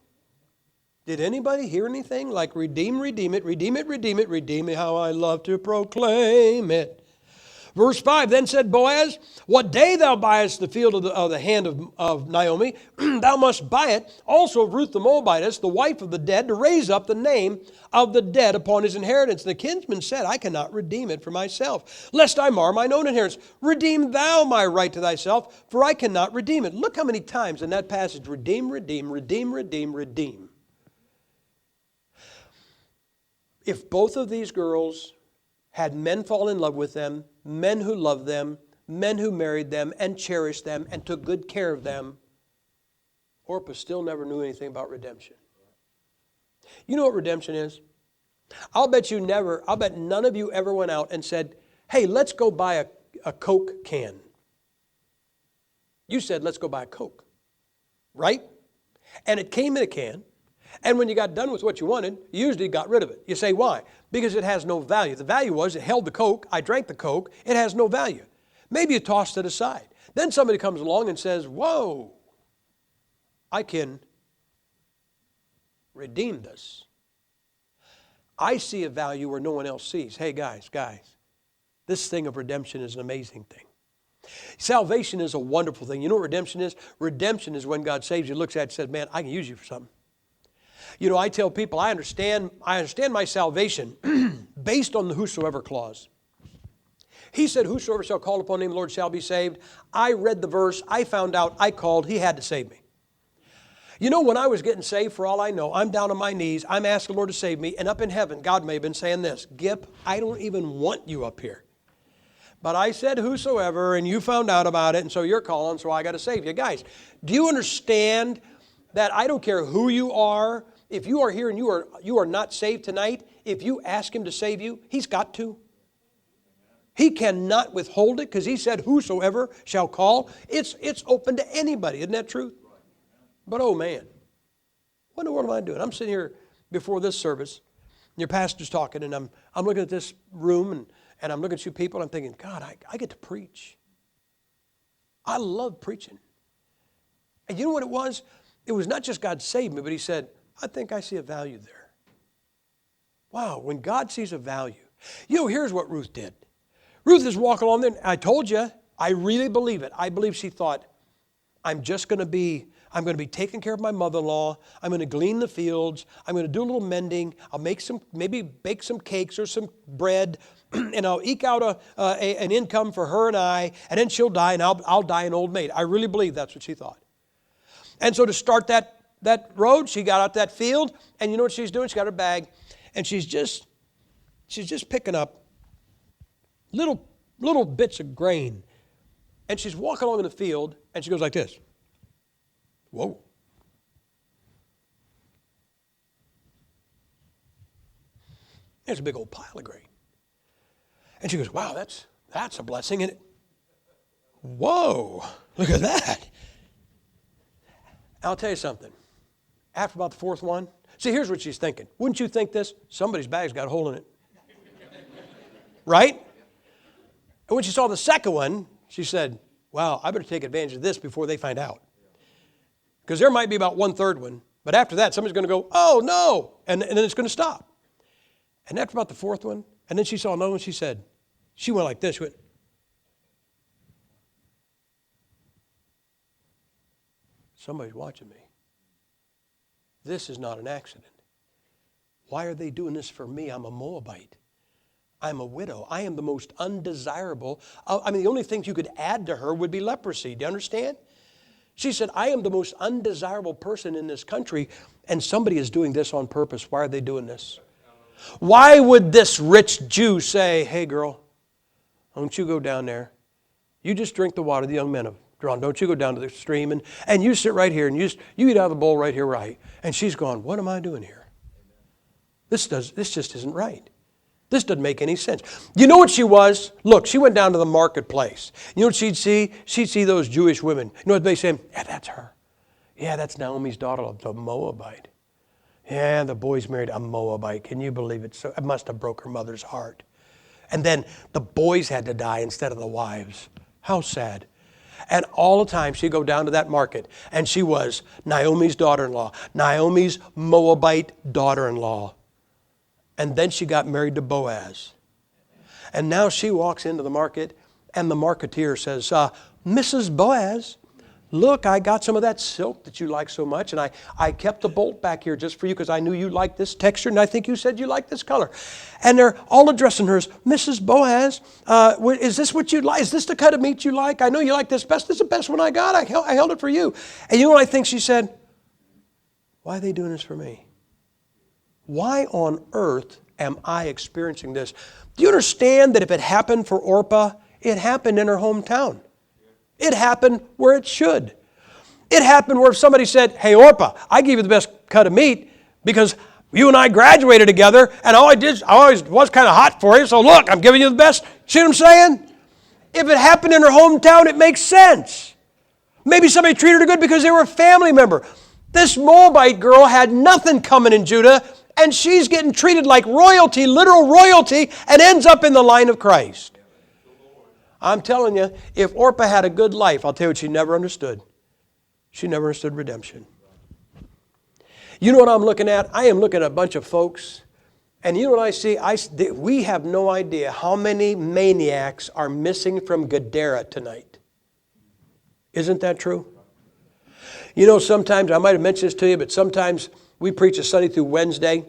A: Did anybody hear anything like redeem, redeem it, redeem it, redeem it, redeem me, how I love to proclaim it. Verse 5, then said Boaz, what day thou buyest the field of the hand of Naomi, thou must buy it also of Ruth the Moabitess, the wife of the dead, to raise up the name of the dead upon his inheritance. And the kinsman said, I cannot redeem it for myself, lest I mar mine own inheritance. Redeem thou my right to thyself, for I cannot redeem it. Look how many times in that passage, redeem, redeem, redeem, redeem, redeem. If both of these girls had men fall in love with them, men who loved them, men who married them and cherished them and took good care of them, Orpah still never knew anything about redemption. You know what redemption is? I'll bet none of you ever went out and said, hey, let's go buy a Coke can. You said, let's go buy a Coke, right? And it came in a can. And when you got done with what you wanted, you usually got rid of it. You say, why? Because it has no value. The value was it held the Coke. I drank the Coke. It has no value. Maybe you tossed it aside. Then somebody comes along and says, whoa, I can redeem this. I see a value where no one else sees. Hey, guys, this thing of redemption is an amazing thing. Salvation is a wonderful thing. You know what redemption is? Redemption is when God saves you, looks at it and says, man, I can use you for something. You know, I tell people I understand my salvation based on the whosoever clause. He said, whosoever shall call upon the name of the Lord shall be saved. I read the verse. I found out. I called. He had to save me. You know, when I was getting saved, for all I know, I'm down on my knees. I'm asking the Lord to save me. And up in heaven, God may have been saying this, Gipp, I don't even want you up here. But I said whosoever, and you found out about it, and so you're calling, so I got to save you. Guys, do you understand that I don't care who you are, if you are here and you are not saved tonight, if you ask Him to save you, He's got to. He cannot withhold it because He said, whosoever shall call. It's open to anybody. Isn't that true? But oh man, what in the world am I doing? I'm sitting here before this service, and your pastor's talking, and I'm looking at this room, and I'm looking at you people, and I'm thinking, God, I get to preach. I love preaching. And you know what it was? It was not just God saved me, but He said, I think I see a value there. Wow, when God sees a value. You know, here's what Ruth did. Ruth is walking along there. I told you, I really believe it. I believe she thought, I'm going to be taking care of my mother-in-law. I'm going to glean the fields. I'm going to do a little mending. I'll maybe bake some cakes or some bread, and I'll eke out an income for her and I, and then she'll die, and I'll die an old maid. I really believe that's what she thought. And so to start that road, she got out that field, and you know what she's doing? She got her bag, and she's just picking up little bits of grain, and she's walking along in the field, and she goes like this. Whoa. There's a big old pile of grain. And she goes, wow, that's a blessing, isn't it? Whoa, look at that. I'll tell you something. After about the fourth one, see, here's what she's thinking. Wouldn't you think this? Somebody's bag's got a hole in it. Right? And when she saw the second one, she said, wow, I better take advantage of this before they find out. Because there might be about 1/3 one, but after that, somebody's going to go, oh, no, and then it's going to stop. And after about the fourth one, and then she saw another one, she went like this. She went, somebody's watching me. This is not an accident. Why are they doing this for me? I'm a Moabite. I'm a widow. I am the most undesirable. The only things you could add to her would be leprosy. Do you understand? She said, I am the most undesirable person in this country, and somebody is doing this on purpose. Why are they doing this? Why would this rich Jew say, hey, girl, don't you go down there. You just drink the water the young men have drawn. Don't you go down to the stream, and you sit right here, and you eat out of the bowl right here, right? And she's going, what am I doing here? This just isn't right. This doesn't make any sense. You know what she was? Look, she went down to the marketplace. You know what she'd see? She'd see those Jewish women. You know what they say? Yeah, that's her. Yeah, that's Naomi's daughter, the Moabite. Yeah, the boy's married a Moabite. Can you believe it? So it must have broke her mother's heart. And then the boys had to die instead of the wives. How sad. And all the time she'd go down to that market, and she was Naomi's daughter-in-law, Naomi's Moabite daughter-in-law. And then she got married to Boaz. And now she walks into the market, and the marketeer says, Mrs. Boaz, look, I got some of that silk that you like so much, and I kept the bolt back here just for you because I knew you liked this texture, and I think you said you liked this color. And they're all addressing her as, Mrs. Boaz, is this what you like? Is this the cut of meat you like? I know you like this best. This is the best one I got. I held it for you. And you know what I think she said? Why are they doing this for me? Why on earth am I experiencing this? Do you understand that if it happened for Orpah, it happened in her hometown? It happened where it should. It happened where if somebody said, hey, Orpah, I gave you the best cut of meat because you and I graduated together, and I always was kind of hot for you, so look, I'm giving you the best. See what I'm saying? If it happened in her hometown, it makes sense. Maybe somebody treated her good because they were a family member. This Moabite girl had nothing coming in Judah, and she's getting treated like royalty, literal royalty, and ends up in the line of Christ. I'm telling you, if Orpah had a good life, I'll tell you what she never understood. She never understood redemption. You know what I'm looking at? I am looking at a bunch of folks, and you know what I see? We have no idea how many maniacs are missing from Gadara tonight. Isn't that true? You know, sometimes, I might have mentioned this to you, but sometimes we preach a Sunday through Wednesday,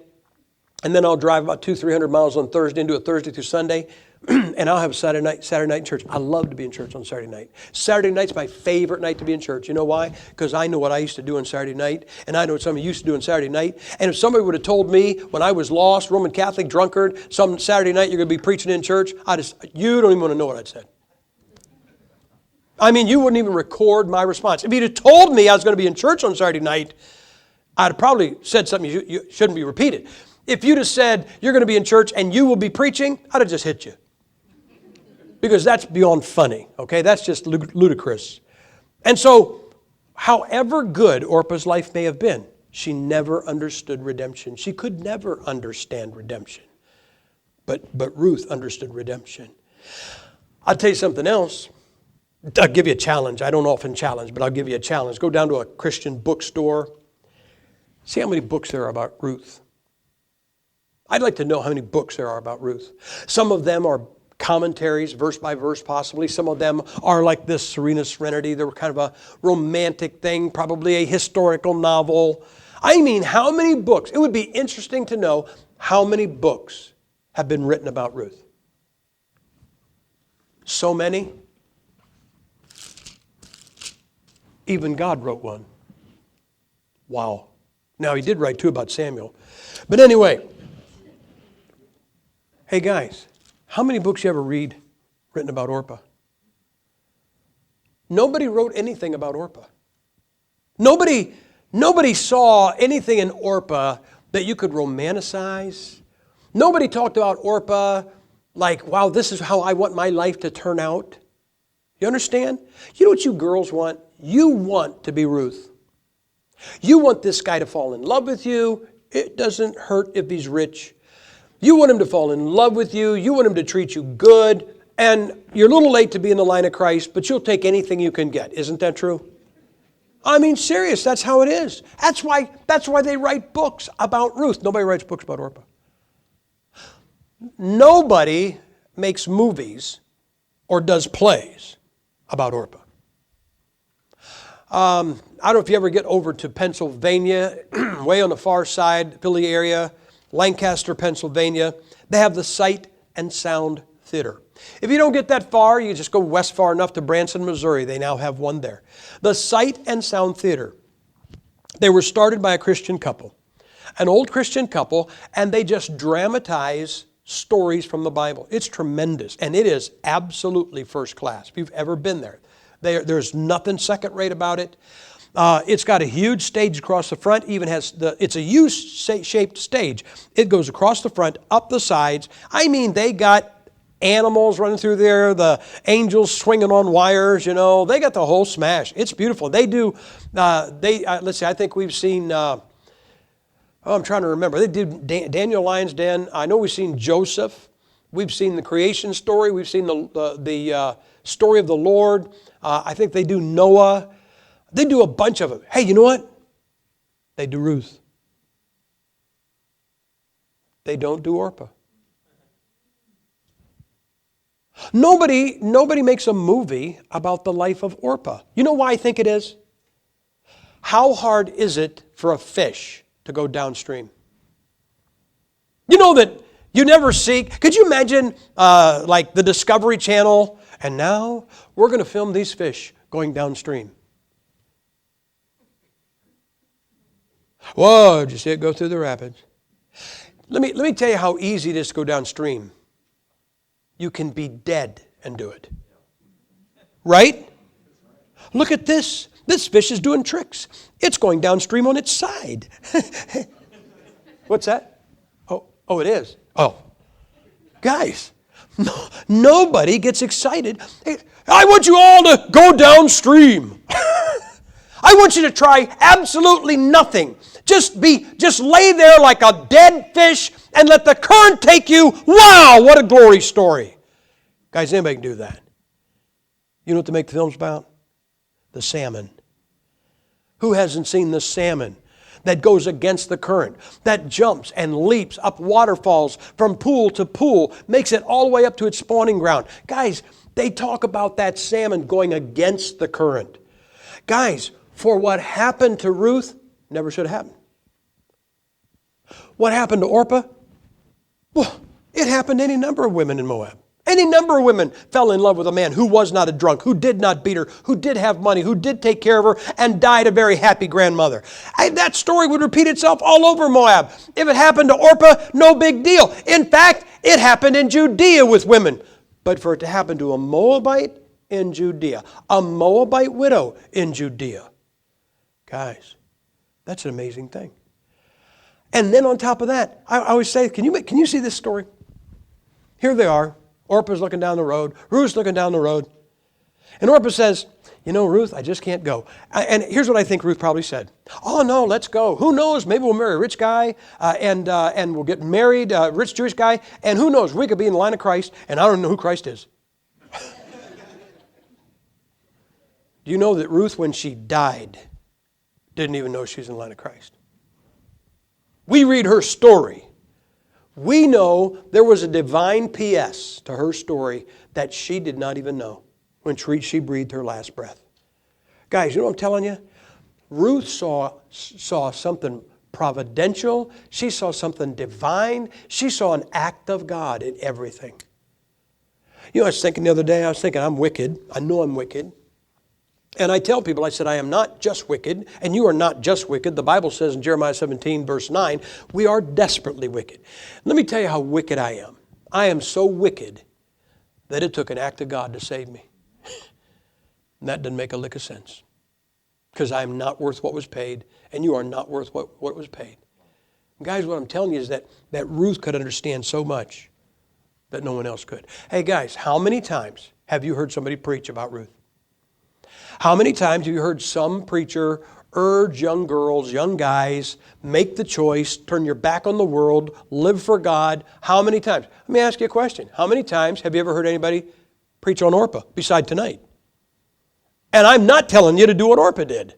A: and then I'll drive about 200-300 miles on Thursday and do a Thursday through Sunday, and I'll have Saturday night in church. I love to be in church on Saturday night. Saturday night's my favorite night to be in church. You know why? Because I know what I used to do on Saturday night, and I know what some of you used to do on Saturday night. And if somebody would have told me when I was lost, Roman Catholic, drunkard, some Saturday night you're going to be preaching in church, you don't even want to know what I'd said. I mean, you wouldn't even record my response. If you'd have told me I was going to be in church on Saturday night, I'd have probably said something you shouldn't be repeated. If you'd have said, you're going to be in church and you will be preaching, I'd have just hit you. Because that's beyond funny, okay? That's just ludicrous. And so, however good Orpah's life may have been, she never understood redemption. She could never understand redemption. But Ruth understood redemption. I'll tell you something else. I'll give you a challenge. I don't often challenge, but I'll give you a challenge. Go down to a Christian bookstore. See how many books there are about Ruth. I'd like to know how many books there are about Ruth. Some of them are commentaries, verse by verse possibly. Some of them are like this, Serena Serenity. They were kind of a romantic thing, probably a historical novel. I mean, how many books? It would be interesting to know how many books have been written about Ruth. So many. Even God wrote one. Wow. Now, he did write two about Samuel. But anyway, hey guys, how many books you ever read written about Orpah? Nobody wrote anything about Orpah. Nobody saw anything in Orpah that you could romanticize. Nobody talked about Orpah like, wow, this is how I want my life to turn out. You understand? You know what you girls want? You want to be Ruth. You want this guy to fall in love with you. It doesn't hurt if he's rich. You want him to fall in love with you. You want him to treat you good. And you're a little late to be in the line of Christ, but you'll take anything you can get. Isn't that true? I mean, serious, that's how it is. That's why they write books about Ruth. Nobody writes books about Orpah. Nobody makes movies or does plays about Orpah. I don't know if you ever get over to Pennsylvania, way on the far side, Philly area, Lancaster, Pennsylvania. They have the Sight and Sound Theater. If you don't get that far, you just go west far enough to Branson, Missouri. They now have one there. The Sight and Sound Theater. They were started by a Christian couple, an old Christian couple, and they just dramatize stories from the Bible. It's tremendous, and it is absolutely first class. If you've ever been there, there's nothing second rate about it. It's got a huge stage across the front. It's a U-shaped stage. It goes across the front, up the sides. I mean, they got animals running through there, the angels swinging on wires, They got the whole smash. It's beautiful. They do, let's see, I think we've seen, I'm trying to remember. They did Daniel Lion's Den. I know we've seen Joseph. We've seen the creation story. We've seen the story of the Lord. I think they do Noah. They do a bunch of them. Hey, you know what? They do Ruth. They don't do Orpah. Nobody makes a movie about the life of Orpah. You know why I think it is? How hard is it for a fish to go downstream? You know that you never see. Could you imagine like the Discovery Channel, and now we're going to film these fish going downstream. Whoa, did you see it go through the rapids? Let me tell you how easy it is to go downstream. You can be dead and do it. Right? Look at this. This fish is doing tricks. It's going downstream on its side. What's that? Oh, it is. Oh. Guys, nobody gets excited. I want you all to go downstream. I want you to try absolutely nothing. Just lay there like a dead fish and let the current take you. Wow, what a glory story. Guys, anybody can do that. You know what to make the film's about? The salmon. Who hasn't seen the salmon that goes against the current, that jumps and leaps up waterfalls from pool to pool, makes it all the way up to its spawning ground? Guys, they talk about that salmon going against the current. Guys, for what happened to Ruth, never should have happened. What happened to Orpah? Well, it happened to any number of women in Moab. Any number of women fell in love with a man who was not a drunk, who did not beat her, who did have money, who did take care of her, and died a very happy grandmother. That story would repeat itself all over Moab. If it happened to Orpah, no big deal. In fact, it happened in Judea with women. But for it to happen to a Moabite in Judea, a Moabite widow in Judea, guys, that's an amazing thing. And then on top of that, I always say, can you see this story? Here they are. Orpah's looking down the road. Ruth's looking down the road. And Orpah says, Ruth, I just can't go. And here's what I think Ruth probably said. Oh, no, let's go. Who knows? Maybe we'll marry a rich guy and we'll get married, a rich Jewish guy. And who knows? We could be in the line of Christ, and I don't know who Christ is. Do you know that Ruth, when she died, didn't even know she was in the line of Christ? We read her story. We know there was a divine PS to her story that she did not even know when she breathed her last breath. Guys, you know what I'm telling you? Ruth saw something providential. She saw something divine. She saw an act of God in everything. I was thinking the other day, I'm wicked. I know I'm wicked. And I tell people, I said, I am not just wicked, and you are not just wicked. The Bible says in Jeremiah 17, verse 9, we are desperately wicked. Let me tell you how wicked I am. I am so wicked that it took an act of God to save me. And that doesn't make a lick of sense. Because I am not worth what was paid, and you are not worth what was paid. And guys, what I'm telling you is that Ruth could understand so much that no one else could. Hey guys, how many times have you heard somebody preach about Ruth? How many times have you heard some preacher urge young girls, young guys, make the choice, turn your back on the world, live for God? How many times? Let me ask you a question. How many times have you ever heard anybody preach on Orpah beside tonight? And I'm not telling you to do what Orpah did,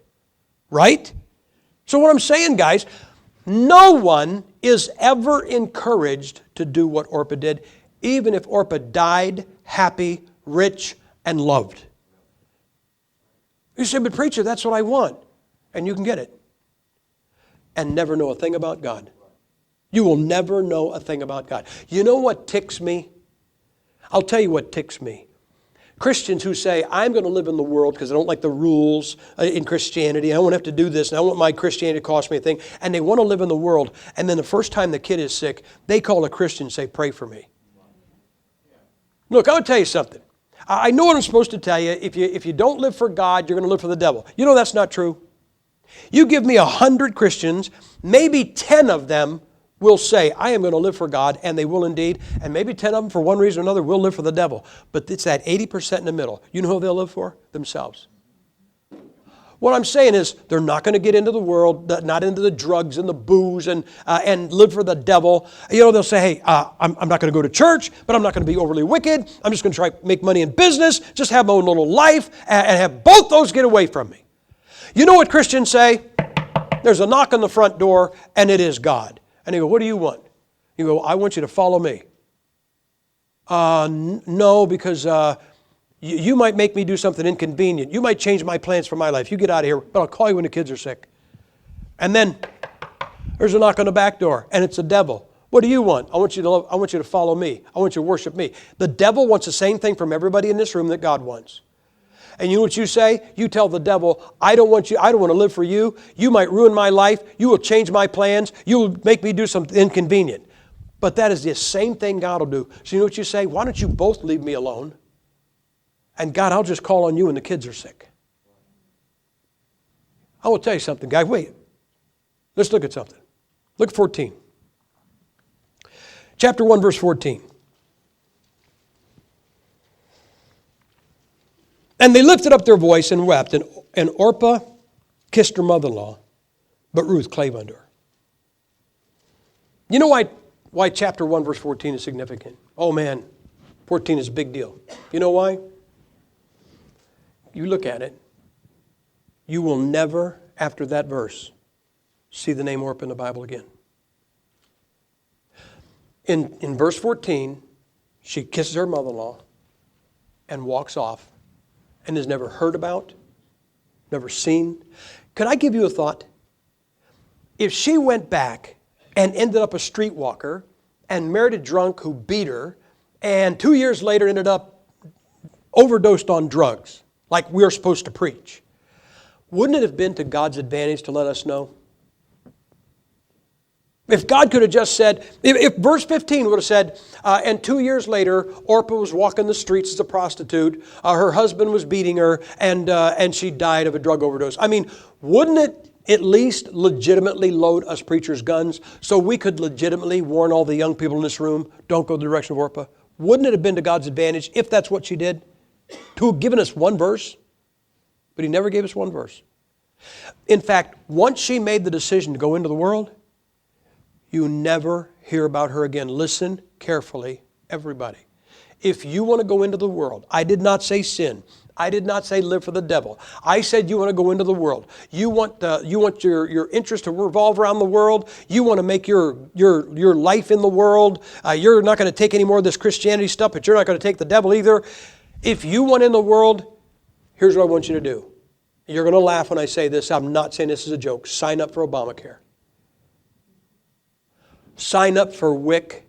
A: right? So what I'm saying, guys, no one is ever encouraged to do what Orpah did, even if Orpah died happy, rich, and loved. You say, but preacher, that's what I want. And you can get it. And never know a thing about God. You will never know a thing about God. You know what ticks me? I'll tell you what ticks me. Christians who say, I'm going to live in the world because I don't like the rules in Christianity. I don't want to have to do this, and I don't want my Christianity to cost me a thing. And they want to live in the world. And then the first time the kid is sick, they call a Christian and say, pray for me. Look, I'll tell you something. I know what I'm supposed to tell you. If you don't live for God, you're going to live for the devil. You know that's not true. You give me 100 Christians, maybe 10 of them will say, I am going to live for God, and they will indeed. And maybe 10 of them, for one reason or another, will live for the devil. But it's that 80% in the middle. You know who they'll live for? Themselves. What I'm saying is, they're not going to get into the world, not into the drugs and the booze and live for the devil. You know, they'll say, hey, I'm not going to go to church, but I'm not going to be overly wicked. I'm just going to try to make money in business, just have my own little life, and have both those get away from me. You know what Christians say? There's a knock on the front door, and it is God. And they go, what do you want? You go, I want you to follow me. No, because you might make me do something inconvenient. You might change my plans for my life. You get out of here, but I'll call you when the kids are sick. And then there's a knock on the back door, and it's the devil. What do you want? I want you to follow me. I want you to worship me. The devil wants the same thing from everybody in this room that God wants. And you know what you say? You tell the devil, I don't want to live for you. You might ruin my life. You will change my plans. You will make me do something inconvenient. But that is the same thing God will do. So you know what you say? Why don't you both leave me alone? And God, I'll just call on you when the kids are sick. I will tell you something, guys. Wait. Let's look at something. Look at 14. Chapter 1, verse 14. And they lifted up their voice and wept, and Orpah kissed her mother-in-law, but Ruth clave unto her. You know why chapter 1, verse 14 is significant? Oh man, 14 is a big deal. You know why? You look at it, you will never, after that verse, see the name Orpah in the Bible again. In verse 14, she kisses her mother-in-law and walks off. And is never heard about, never seen. Could I give you a thought? If she went back and ended up a streetwalker and married a drunk who beat her, and 2 years later ended up overdosed on drugs, like we're supposed to preach, wouldn't it have been to God's advantage to let us know? If God could have just said, if verse 15 would have said, and 2 years later, Orpah was walking the streets as a prostitute, her husband was beating her, and she died of a drug overdose. I mean, wouldn't it at least legitimately load us preachers' guns so we could legitimately warn all the young people in this room, don't go the direction of Orpah? Wouldn't it have been to God's advantage if that's what she did? To have given us one verse? But He never gave us one verse. In fact, once she made the decision to go into the world, you never hear about her again. Listen carefully, everybody. If you want to go into the world, I did not say sin. I did not say live for the devil. I said you want to go into the world. You want your interest to revolve around the world. You want to make your life in the world. You're not going to take any more of this Christianity stuff, but you're not going to take the devil either. If you want in the world, here's what I want you to do. You're going to laugh when I say this. I'm not saying this is a joke. Sign up for Obamacare. Sign up for WIC.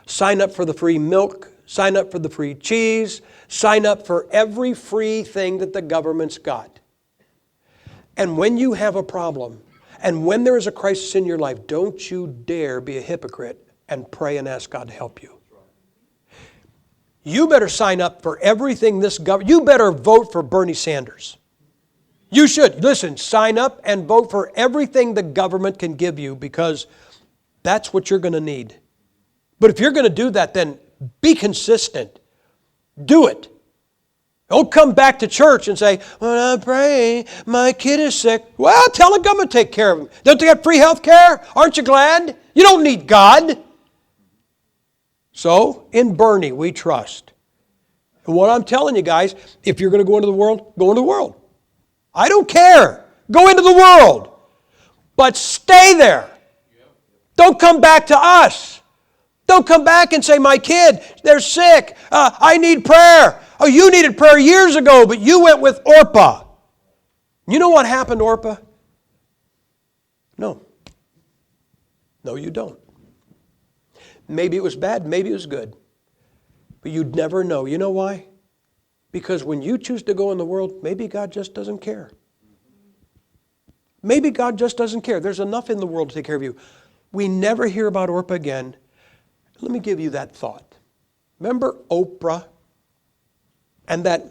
A: Sign up for the free milk. Sign up for the free cheese. Sign up for every free thing that the government's got. And when you have a problem, and when there is a crisis in your life, don't you dare be a hypocrite and pray and ask God to help you. You better sign up for everything this government. You better vote for Bernie Sanders. You should. Listen, sign up and vote for everything the government can give you, because that's what you're going to need. But if you're going to do that, then be consistent. Do it. Don't come back to church and say, well, I'm praying, my kid is sick. Well, tell the government to take care of him. Don't they have free health care? Aren't you glad? You don't need God. So, in Bernie, we trust. And what I'm telling you guys, if you're going to go into the world, go into the world. I don't care. Go into the world. But stay there. Don't come back to us. Don't come back and say, my kid, they're sick. I need prayer. Oh, you needed prayer years ago, but you went with Orpah. You know what happened to Orpah? No. No, you don't. Maybe it was bad, maybe it was good. But you'd never know. You know why? Because when you choose to go in the world, maybe God just doesn't care. Maybe God just doesn't care. There's enough in the world to take care of you. We never hear about Orpah again. Let me give you that thought. Remember Oprah and that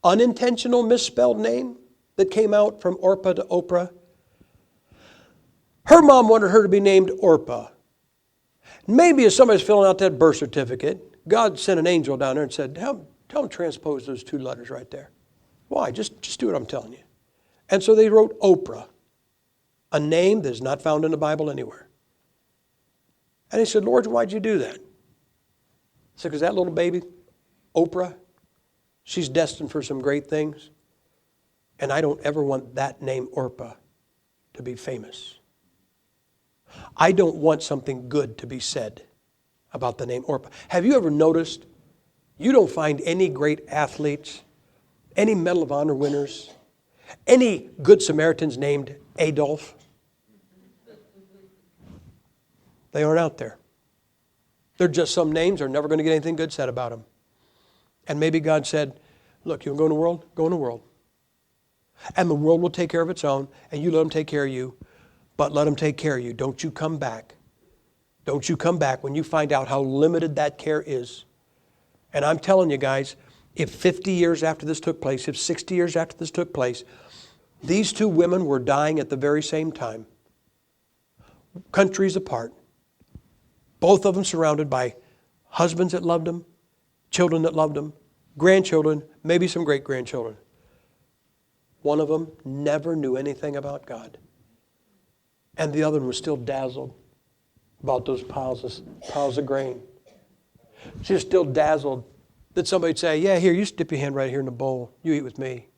A: unintentional misspelled name that came out from Orpah to Oprah? Her mom wanted her to be named Orpah. Maybe as somebody's filling out that birth certificate, God sent an angel down there and said, tell them transpose those 2 letters right there. Why? Just do what I'm telling you. And so they wrote Oprah, a name that is not found in the Bible anywhere. And he said, Lord, why'd you do that? He said, because that little baby, Oprah, she's destined for some great things. And I don't ever want that name Orpah to be famous. I don't want something good to be said about the name Orpah. Have you ever noticed you don't find any great athletes, any Medal of Honor winners, any good Samaritans named Adolf? They aren't out there. They're just some names. They're never going to get anything good said about them. And maybe God said, look, you want to go in the world? Go in the world. And the world will take care of its own, and you let them take care of you. But let them take care of you. Don't you come back. Don't you come back when you find out how limited that care is. And I'm telling you guys, if 50 years after this took place, if 60 years after this took place, these 2 women were dying at the very same time, countries apart, both of them surrounded by husbands that loved them, children that loved them, grandchildren, maybe some great-grandchildren. One of them never knew anything about God. And the other one was still dazzled about those piles of grain. She was still dazzled that somebody'd say, yeah, here, you dip your hand right here in the bowl. You eat with me.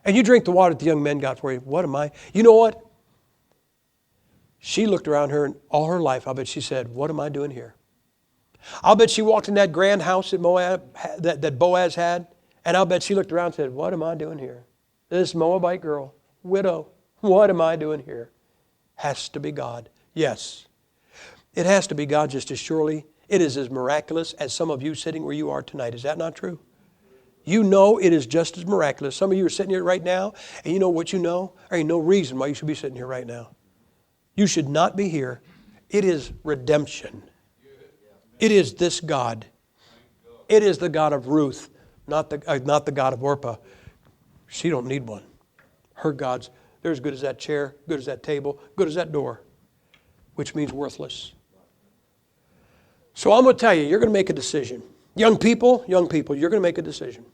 A: And you drink the water that the young men got for you. What am I? You know what? She looked around her and all her life, I'll bet she said, what am I doing here? I'll bet she walked in that grand house that Boaz had, and I'll bet she looked around and said, what am I doing here? This Moabite girl, widow, what am I doing here? Has to be God. Yes. It has to be God just as surely. It is as miraculous as some of you sitting where you are tonight. Is that not true? You know it is just as miraculous. Some of you are sitting here right now, and you know what you know? There ain't no reason why you should be sitting here right now. You should not be here. It is redemption. It is this God. It is the God of Ruth, not the God of Orpah. She don't need one. Her God's, they're as good as that chair, good as that table, good as that door, which means worthless. So I'm going to tell you, you're going to make a decision. Young people, you're going to make a decision.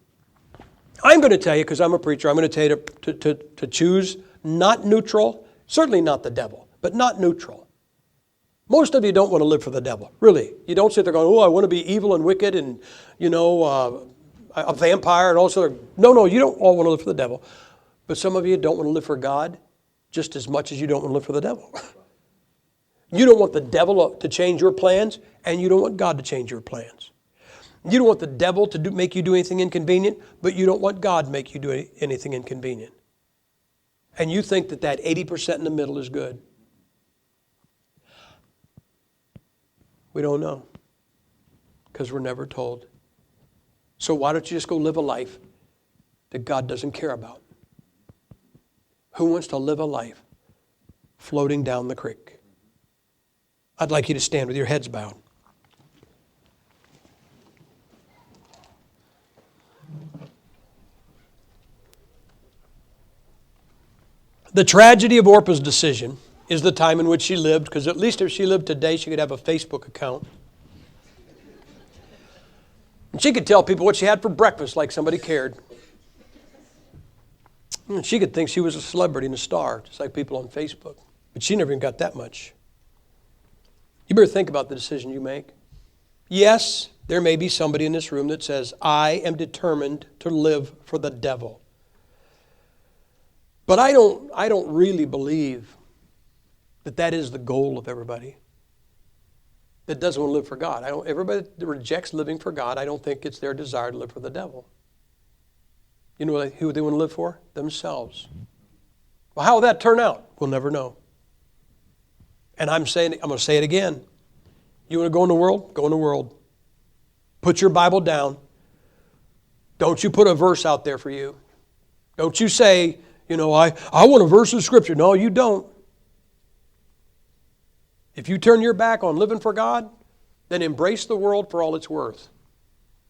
A: I'm going to tell you, because I'm a preacher, I'm going to tell you to choose not neutral, certainly not the devil, but not neutral. Most of you don't want to live for the devil, really. You don't sit there going, oh, I want to be evil and wicked and, a vampire and all sorts of... No, you don't all want to live for the devil. But some of you don't want to live for God just as much as you don't want to live for the devil. You don't want the devil to change your plans, and you don't want God to change your plans. You don't want the devil to make you do anything inconvenient, but you don't want God to make you do anything inconvenient. And you think that 80% in the middle is good. We don't know, because we're never told. So why don't you just go live a life that God doesn't care about? Who wants to live a life floating down the creek? I'd like you to stand with your heads bowed. The tragedy of Orpah's decision is the time in which she lived, because at least if she lived today, she could have a Facebook account. And she could tell people what she had for breakfast like somebody cared. And she could think she was a celebrity and a star, just like people on Facebook. But she never even got that much. You better think about the decision you make. Yes, there may be somebody in this room that says, I am determined to live for the devil. But I don't really believe that is the goal of everybody that doesn't want to live for God. Everybody that rejects living for God, I don't think it's their desire to live for the devil. You know who they want to live for? Themselves. Well, how will that turn out? We'll never know. And I'm going to say it again. You want to go in the world? Go in the world. Put your Bible down. Don't you put a verse out there for you. Don't you say, I want a verse of Scripture. No, you don't. If you turn your back on living for God, then embrace the world for all it's worth.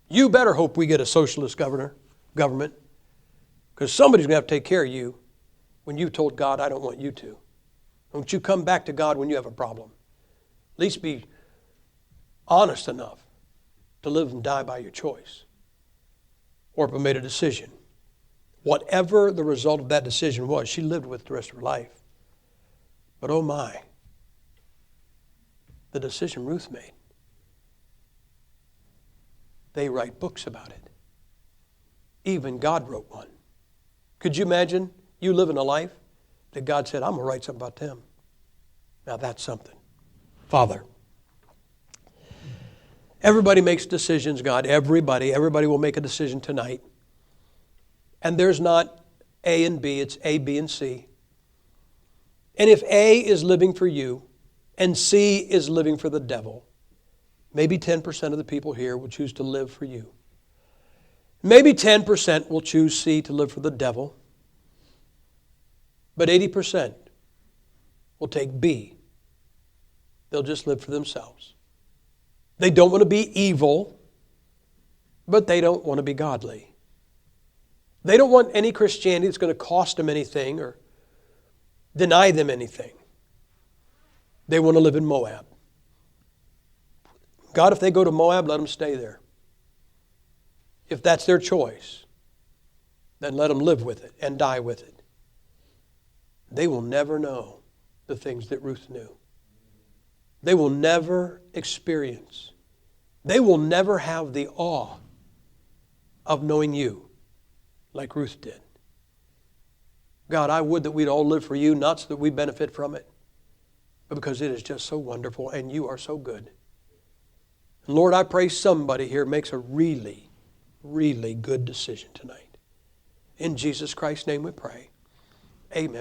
A: You better hope we get a socialist government, because somebody's going to have to take care of you when you've told God, I don't want you to. Don't you come back to God when you have a problem. At least be honest enough to live and die by your choice. Orpah made a decision. Whatever the result of that decision was, she lived with the rest of her life. But oh my, the decision Ruth made. They write books about it. Even God wrote one. Could you imagine you living a life that God said, I'm going to write something about them? Now that's something. Father, everybody makes decisions, God. Everybody will make a decision tonight. And there's not A and B, it's A, B, and C. And if A is living for you and C is living for the devil, maybe 10% of the people here will choose to live for you. Maybe 10% will choose C, to live for the devil. But 80% will take B. They'll just live for themselves. They don't want to be evil, but they don't want to be godly. They don't want any Christianity that's going to cost them anything or deny them anything. They want to live in Moab. God, if they go to Moab, let them stay there. If that's their choice, then let them live with it and die with it. They will never know the things that Ruth knew. They will never experience. They will never have the awe of knowing you like Ruth did. God, I would that we'd all live for you, not so that we benefit from it, but because it is just so wonderful and you are so good. And Lord, I pray somebody here makes a really, really good decision tonight. In Jesus Christ's name we pray. Amen.